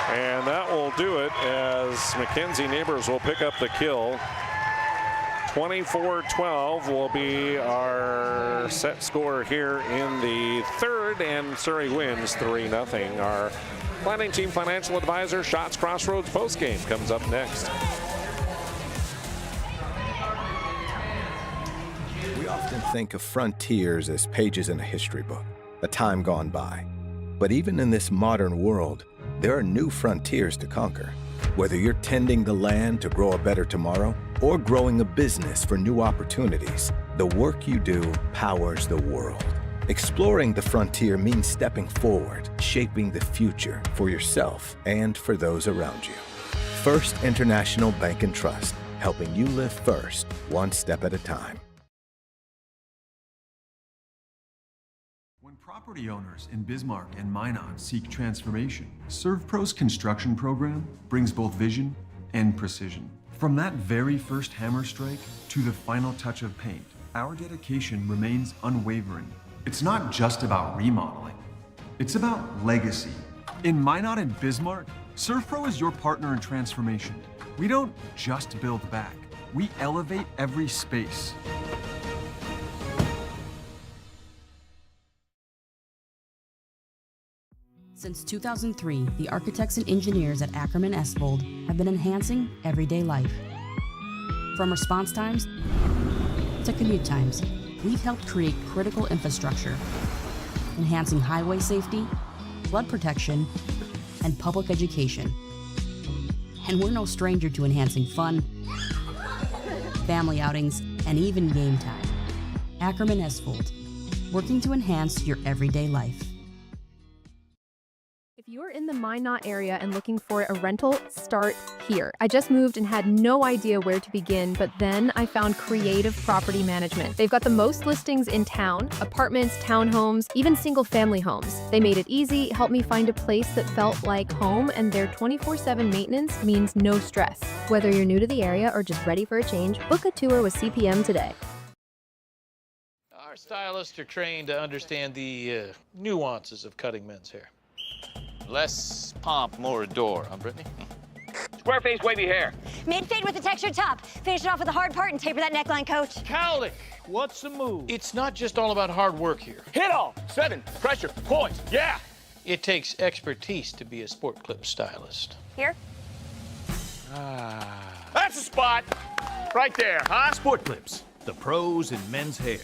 And that will do it as Mackenzie Neighbors will pick up the kill. 24-12 will be our set score here in the third, and Surrey wins 3-0. Our planning team financial advisor, Shots Crossroads postgame, comes up next. We often think of frontiers as pages in a history book, a time gone by. But even in this modern world, there are new frontiers to conquer. Whether you're tending the land to grow a better tomorrow or growing a business for new opportunities, the work you do powers the world. Exploring the frontier means stepping forward, shaping the future for yourself and for those around you. First International Bank and Trust, helping you live first, one step at a time. When property owners in Bismarck and Minot seek transformation, ServPro's construction program brings both vision and precision. From that very first hammer strike to the final touch of paint, our dedication remains unwavering. It's not just about remodeling, it's about legacy. In Minot and Bismarck, ServPro is your partner in transformation. We don't just build back, we elevate every space. Since 2003, the architects and engineers at Ackerman Esvold have been enhancing everyday life. From response times to commute times, we've helped create critical infrastructure, enhancing highway safety, flood protection, and public education. And we're no stranger to enhancing fun, family outings, and even game time. Ackerman Esvold, working to enhance your everyday life. If you're in the Minot area and looking for a rental, start here. I just moved and had no idea where to begin, but then I found Creative Property Management. They've got the most listings in town, apartments, townhomes, even single-family homes. They made it easy, helped me find a place that felt like home, and their 24/7 maintenance means no stress. Whether you're new to the area or just ready for a change, book a tour with CPM today. Our stylists are trained to understand the nuances of cutting men's hair. Less pomp, more adore, huh, Brittany? Square face, wavy hair. Mid-fade with a textured top. Finish it off with a hard part and taper that neckline, coach. Cowlick, what's the move? It's not just all about hard work here. Hit all. 7, pressure, points, yeah. It takes expertise to be a sport clip stylist. Here? That's a spot. Right there, huh? Sport Clips, the pros in men's hair.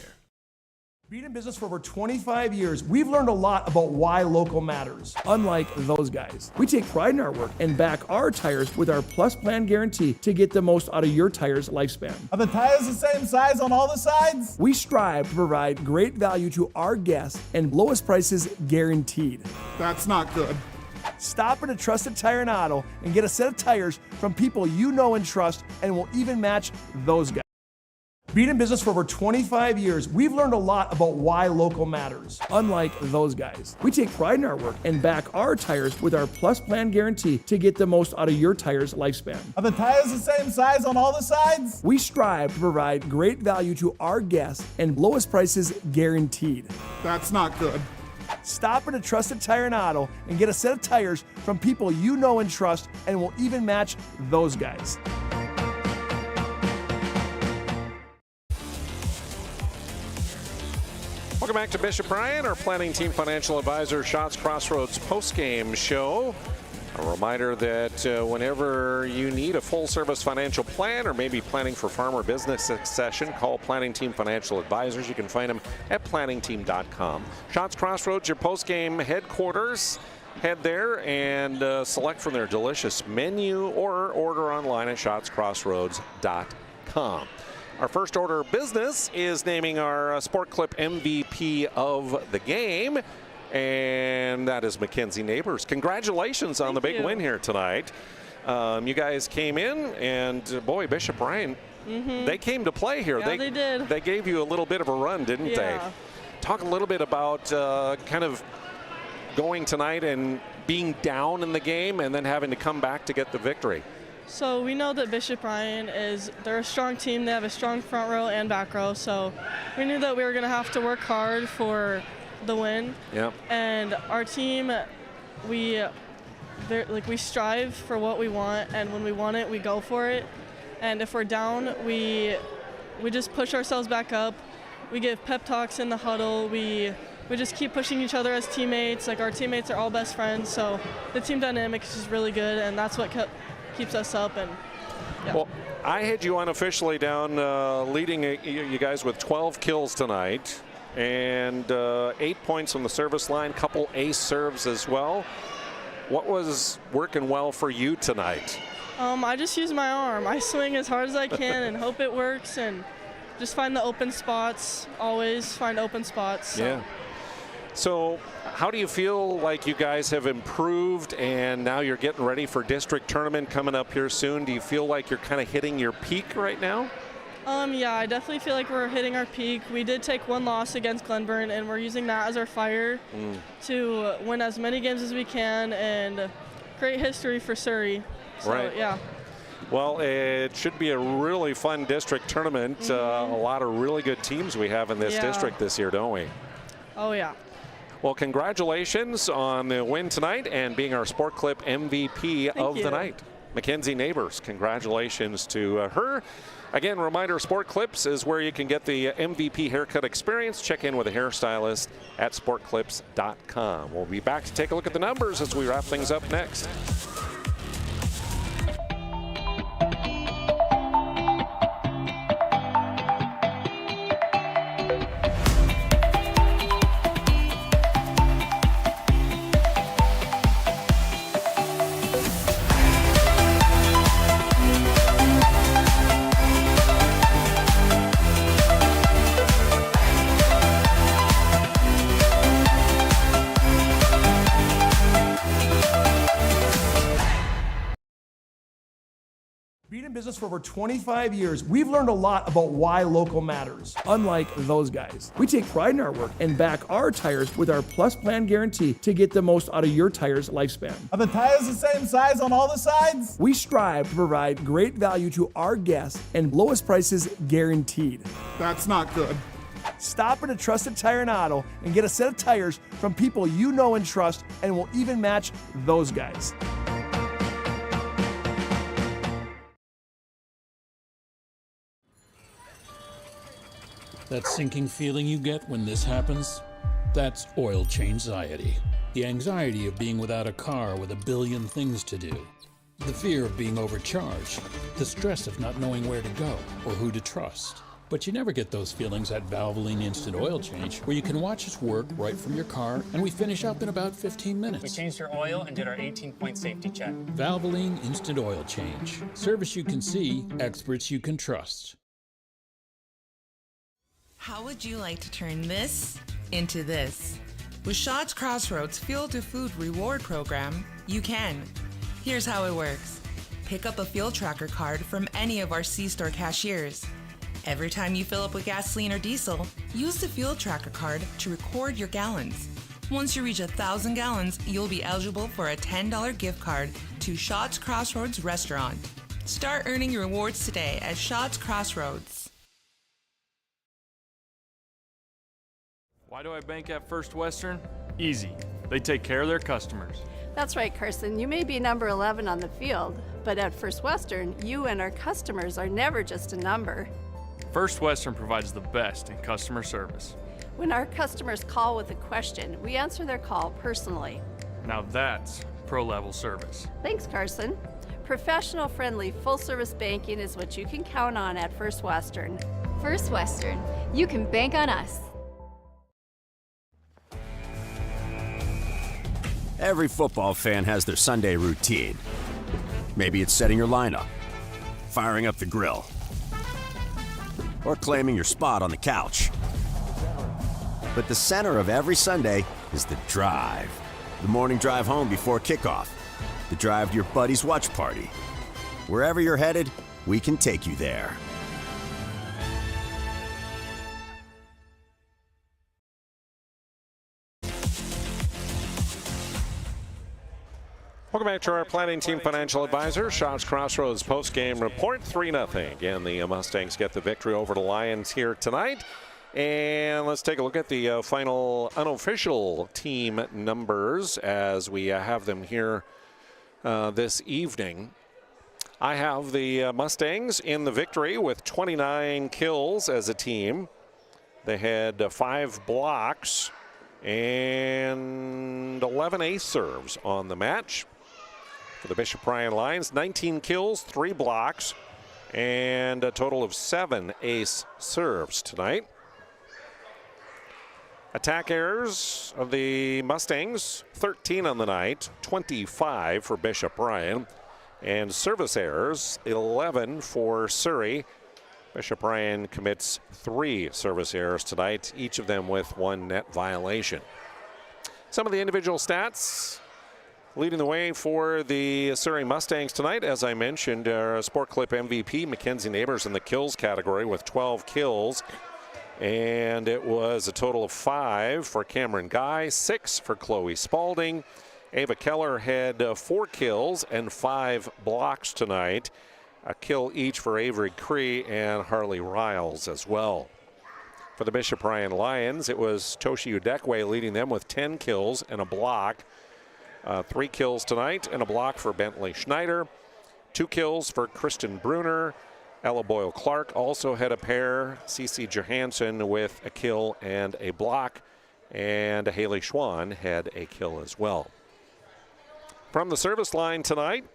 Being in business for over 25 years, we've learned a lot about why local matters, unlike those guys. We take pride in our work and back our tires with our Plus Plan guarantee to get the most out of your tire's lifespan. Are the tires the same size on all the sides? We strive to provide great value to our guests and lowest prices guaranteed. That's not good. Stop at a trusted tire and auto and get a set of tires from people you know and trust, and will even match those guys. Being in business for over 25 years, we've learned a lot about why local matters, unlike those guys. We take pride in our work and back our tires with our Plus Plan guarantee to get the most out of your tire's lifespan. Are the tires the same size on all the sides? We strive to provide great value to our guests and lowest prices guaranteed. That's not good. Stop at a trusted tire and auto and get a set of tires from people you know and trust, and will even match those guys. Welcome back to Bishop Bryan, our planning team financial advisor, Shots Crossroads postgame show. A reminder that whenever you need a full-service financial plan or maybe planning for farm or business succession, call Planning Team Financial Advisors. You can find them at planningteam.com. Shots Crossroads, your postgame headquarters. Head there and select from their delicious menu or order online at shotscrossroads.com. Our first order of business is naming our Sport Clip MVP of the game, and that is Mackenzie Neighbors. Congratulations on the big win here tonight. You guys came in, and boy, Bishop Bryan, they came to play here. Yeah, they did. They gave you a little bit of a run, didn't they? Talk a little bit about kind of going tonight and being down in the game and then having to come back to get the victory. So we know that Bishop Bryan they're a strong team. They have a strong front row and back row. So we knew that we were going to have to work hard for the win. Yeah. And our team, we strive for what we want, and when we want it, we go for it. And if we're down, we just push ourselves back up. We give pep talks in the huddle. We just keep pushing each other as teammates. Like, our teammates are all best friends, so the team dynamic is just really good, and that's what keeps us up. And yeah. Well, I had you unofficially down leading you guys with 12 kills tonight and 8 points on the service line, couple ace serves as well. What was working well for you tonight? I just use my arm. I swing as hard as I can and hope it works, and just find the open spots. Always find open spots. So. Yeah. So how do you feel like you guys have improved, and now you're getting ready for district tournament coming up here soon? Do you feel like you're kind of hitting your peak right now? Yeah, I definitely feel like we're hitting our peak. We did take one loss against Glenburn, and we're using that as our fire to win as many games as we can and create history for Surrey. So, right. Yeah. Well, it should be a really fun district tournament. A lot of really good teams we have in this district this year, don't we? Oh, yeah. Well, congratulations on the win tonight and being our Sport Clip MVP of the night. Mackenzie Neighbors. Congratulations to her. Again, reminder, Sport Clips is where you can get the MVP haircut experience. Check in with a hairstylist at sportclips.com. We'll be back to take a look at the numbers as we wrap things up next. Being in business for over 25 years, we've learned a lot about why local matters. Unlike those guys, we take pride in our work and back our tires with our Plus Plan guarantee to get the most out of your tire's lifespan. Are the tires the same size on all the sides? We strive to provide great value to our guests and lowest prices guaranteed. That's not good. Stop at a trusted tire and auto and get a set of tires from people you know and trust, and will even match those guys. That sinking feeling you get when this happens? That's oil change anxiety. The anxiety of being without a car with a billion things to do. The fear of being overcharged. The stress of not knowing where to go or who to trust. But you never get those feelings at Valvoline Instant Oil Change, where you can watch us work right from your car, and we finish up in about 15 minutes. We changed your oil and did our 18-point safety check. Valvoline Instant Oil Change. Service you can see, experts you can trust. How would you like to turn this into this? With Shots Crossroads Fuel to Food Reward Program, you can. Here's how it works. Pick up a fuel tracker card from any of our C-store cashiers. Every time you fill up with gasoline or diesel, use the fuel tracker card to record your gallons. Once you reach 1,000 gallons, you'll be eligible for a $10 gift card to Shots Crossroads Restaurant. Start earning your rewards today at Shots Crossroads. Why do I bank at First Western? Easy. They take care of their customers. That's right, Carson. You may be number 11 on the field, but at First Western, you and our customers are never just a number. First Western provides the best in customer service. When our customers call with a question, we answer their call personally. Now that's pro-level service. Thanks, Carson. Professional, friendly, full-service banking is what you can count on at First Western. First Western. You can bank on us. Every football fan has their Sunday routine. Maybe it's setting your lineup, firing up the grill, or claiming your spot on the couch. But the center of every Sunday is the drive. The morning drive home before kickoff. The drive to your buddy's watch party. Wherever you're headed, we can take you there. Welcome back to our planning team financial advisor, Shots Crossroads post-game report, 3-0. Again, the Mustangs get the victory over the Lions here tonight. And let's take a look at the final unofficial team numbers as we have them here this evening. I have the Mustangs in the victory with 29 kills as a team. They had 5 blocks and 11 ace serves on the match. For the Bishop Ryan Lions, 19 kills, 3 blocks, and a total of 7 ace serves tonight. Attack errors of the Mustangs, 13 on the night, 25 for Bishop Ryan. And service errors, 11 for Surrey. Bishop Ryan commits 3 service errors tonight, each of them with 1 net violation. Some of the individual stats leading the way for the Surrey Mustangs tonight, as I mentioned, Sport Clip MVP Mackenzie Neighbors in the kills category with 12 kills. And it was a total of 5 for Cameron Guy, 6 for Chloe Spalding. Ava Keller had 4 kills and 5 blocks tonight. A kill each for Avery Cree and Harley Riles as well. For the Bishop Ryan Lions, it was Toshi Udekwe leading them with 10 kills and a block. 3 kills tonight and a block for Bentley Schneider. 2 kills for Kristen Bruner. Ella Boyle-Clark also had a pair. Cece Johansson with a kill and a block. And Haley Schwann had a kill as well. From the service line tonight,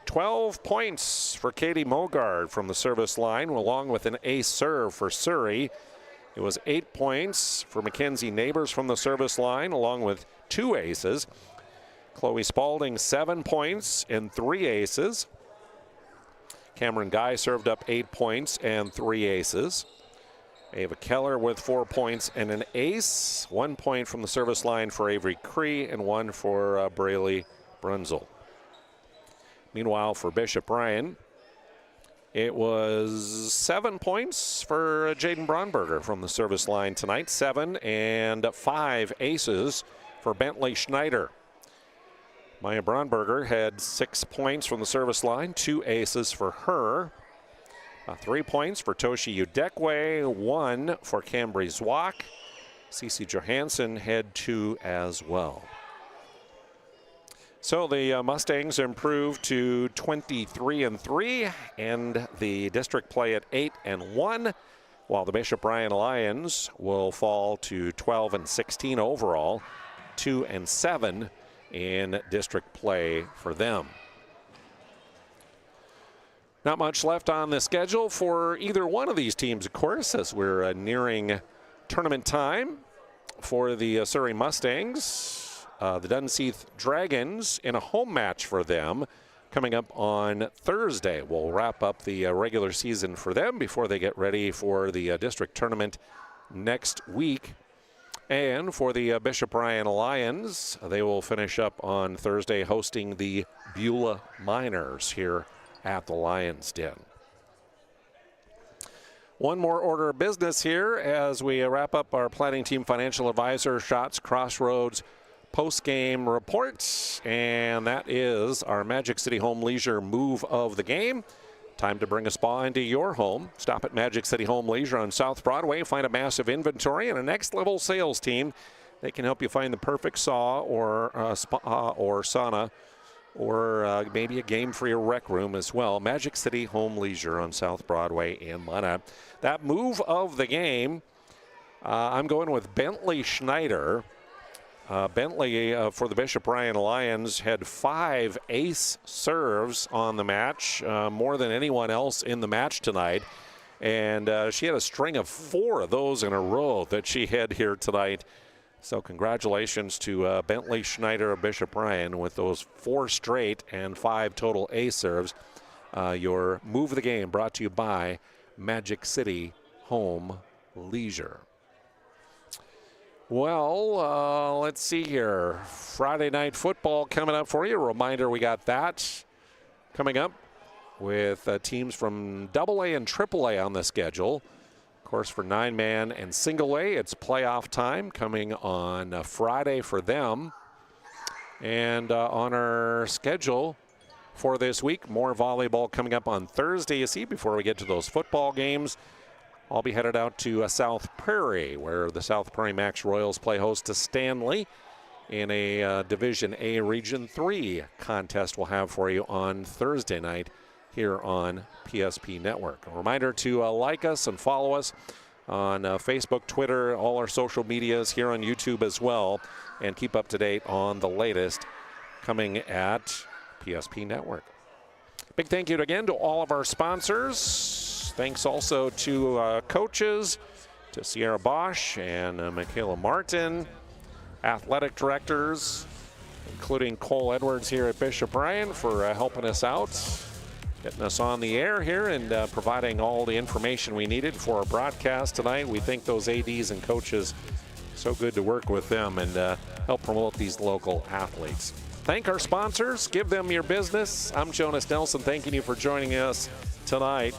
12 points for Katie Mogard from the service line, along with an ace serve for Surrey. It was 8 points for Mackenzie Neighbors from the service line, along with 2 aces. Chloe Spalding, 7 points and 3 aces. Cameron Guy served up 8 points and 3 aces. Ava Keller with 4 points and an ace. 1 point from the service line for Avery Cree and 1 for Braylee Brunzel. Meanwhile, for Bishop Ryan, it was 7 points for Jaden Braunberger from the service line tonight. 7 and 5 aces for Bentley Schneider. Maya Braunberger had 6 points from the service line, 2 aces for her. 3 points for Toshi Udekwe, 1 for Cambry Zwak. Cece Johansson had 2 as well. So the Mustangs improved to 23-3, and the district play at 8-1, while the Bishop Ryan Lions will fall to 12-16 overall, 2-7 in district play for them. Not much left on the schedule for either one of these teams, of course, as we're nearing tournament time for the Surrey Mustangs. The Dunseith Dragons in a home match for them coming up on Thursday. We'll wrap up the regular season for them before they get ready for the district tournament next week. And for the Bishop Ryan Lions, they will finish up on Thursday hosting the Beulah Miners here at the Lions Den. One more order of business here as we wrap up our planning team financial advisor Shots Crossroads post-game reports, and that is our Magic City Home Leisure move of the game. Time to bring a spa into your home. Stop at Magic City Home Leisure on South Broadway. Find a massive inventory and a next-level sales team. They can help you find the perfect sauna or spa or sauna, or maybe a game for your rec room as well. Magic City Home Leisure on South Broadway in Lena. That move of the game, I'm going with Bentley Schneider. Bentley for the Bishop Ryan Lions had 5 ace serves on the match, more than anyone else in the match tonight. And she had a string of 4 of those in a row that she had here tonight. So congratulations to Bentley Schneider of Bishop Ryan with those 4 straight and 5 total ace serves. Your move of the game brought to you by Magic City Home Leisure. Well, let's see here. Friday night football coming up for you. A reminder, we got that coming up with teams from AA and AAA on the schedule. Of course, for 9-man and single A, it's playoff time coming on Friday for them. And on our schedule for this week, more volleyball coming up on Thursday, you see, before we get to those football games. I'll be headed out to South Prairie, where the South Prairie Max Royals play host to Stanley in a Division A Region 3 contest we'll have for you on Thursday night here on PSP Network. A reminder to like us and follow us on Facebook, Twitter, all our social medias, here on YouTube as well, and keep up to date on the latest coming at PSP Network. Big thank you again to all of our sponsors. Thanks also to coaches, to Sierra Bosch and Michaela Martin, athletic directors, including Cole Edwards here at Bishop Ryan for helping us out, getting us on the air here and providing all the information we needed for our broadcast tonight. We think those ADs and coaches, so good to work with them and help promote these local athletes. Thank our sponsors. Give them your business. I'm Jonas Nelson, thanking you for joining us tonight.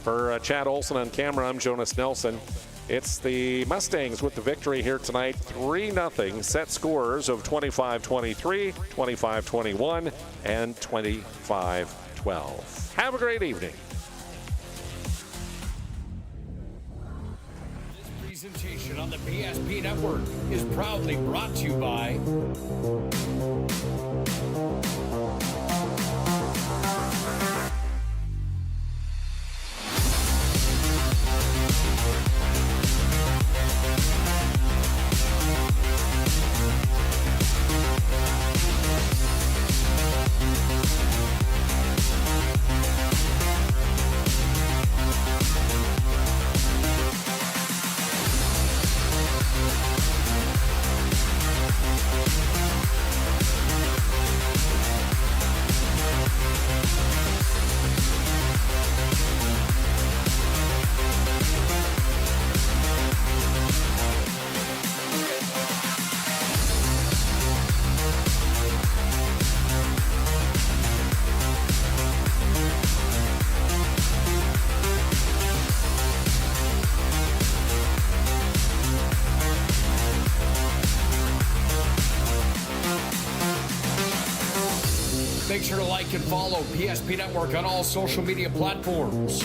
For Chad Olson on camera, I'm Jonas Nelson. It's the Mustangs with the victory here tonight, 3-0. Set scores of 25-23, 25-21, and 25-12. Have a great evening. This presentation on the PSP Network is proudly brought to you by Make sure to like and follow PSP Network on all social media platforms.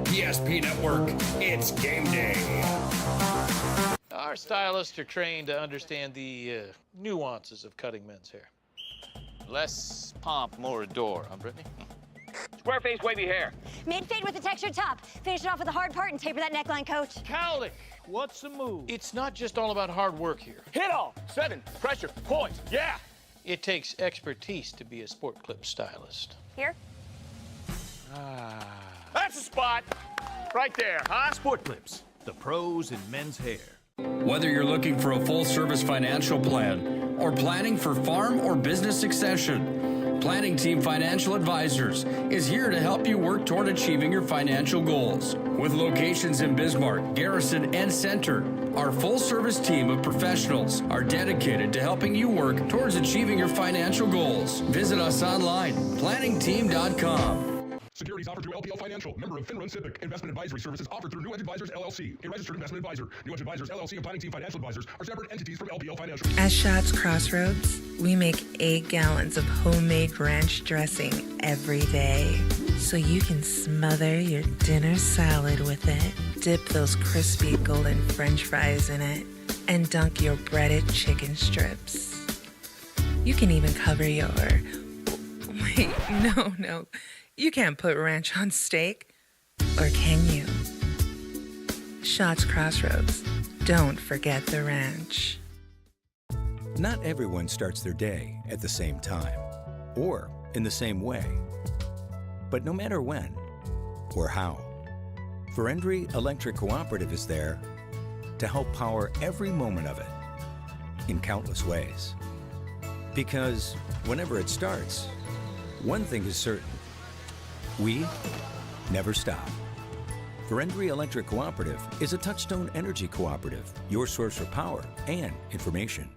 PSP Network, it's game day. Our stylists are trained to understand the nuances of cutting men's hair. Less pomp, more adore, huh, Brittany? Square face, wavy hair. Mid-fade with a textured top. Finish it off with a hard part and taper that neckline, coach. Cowlick, what's the move? It's not just all about hard work here. Hit off. 7, pressure, point, yeah. It takes expertise to be a sport clip stylist. Here? That's the spot. Right there, huh? Sport Clips, the pros in men's hair. Whether you're looking for a full-service financial plan or planning for farm or business succession, Planning Team Financial Advisors is here to help you work toward achieving your financial goals. With locations in Bismarck, Garrison, and Center, our full-service team of professionals are dedicated to helping you work towards achieving your financial goals. Visit us online, planningteam.com. Securities offered through LPL Financial, member of Finrun Civic. Investment advisory services offered through New Edge Advisors LLC, a registered investment advisor. New Edge Advisors LLC and Planning Team Financial Advisors are separate entities from LPL Financial. At Shots Crossroads, we make 8 gallons of homemade ranch dressing every day, so you can smother your dinner salad with it, dip those crispy golden French fries in it, and dunk your breaded chicken strips. You can even cover your... Wait, no. You can't put ranch on steak, or can you? Shots Crossroads. Don't forget the ranch. Not everyone starts their day at the same time, or in the same way. But no matter when or how, Verendry Electric Cooperative is there to help power every moment of it in countless ways. Because whenever it starts, one thing is certain. We never stop. Verendry Electric Cooperative is a Touchstone Energy Cooperative, your source for power and information.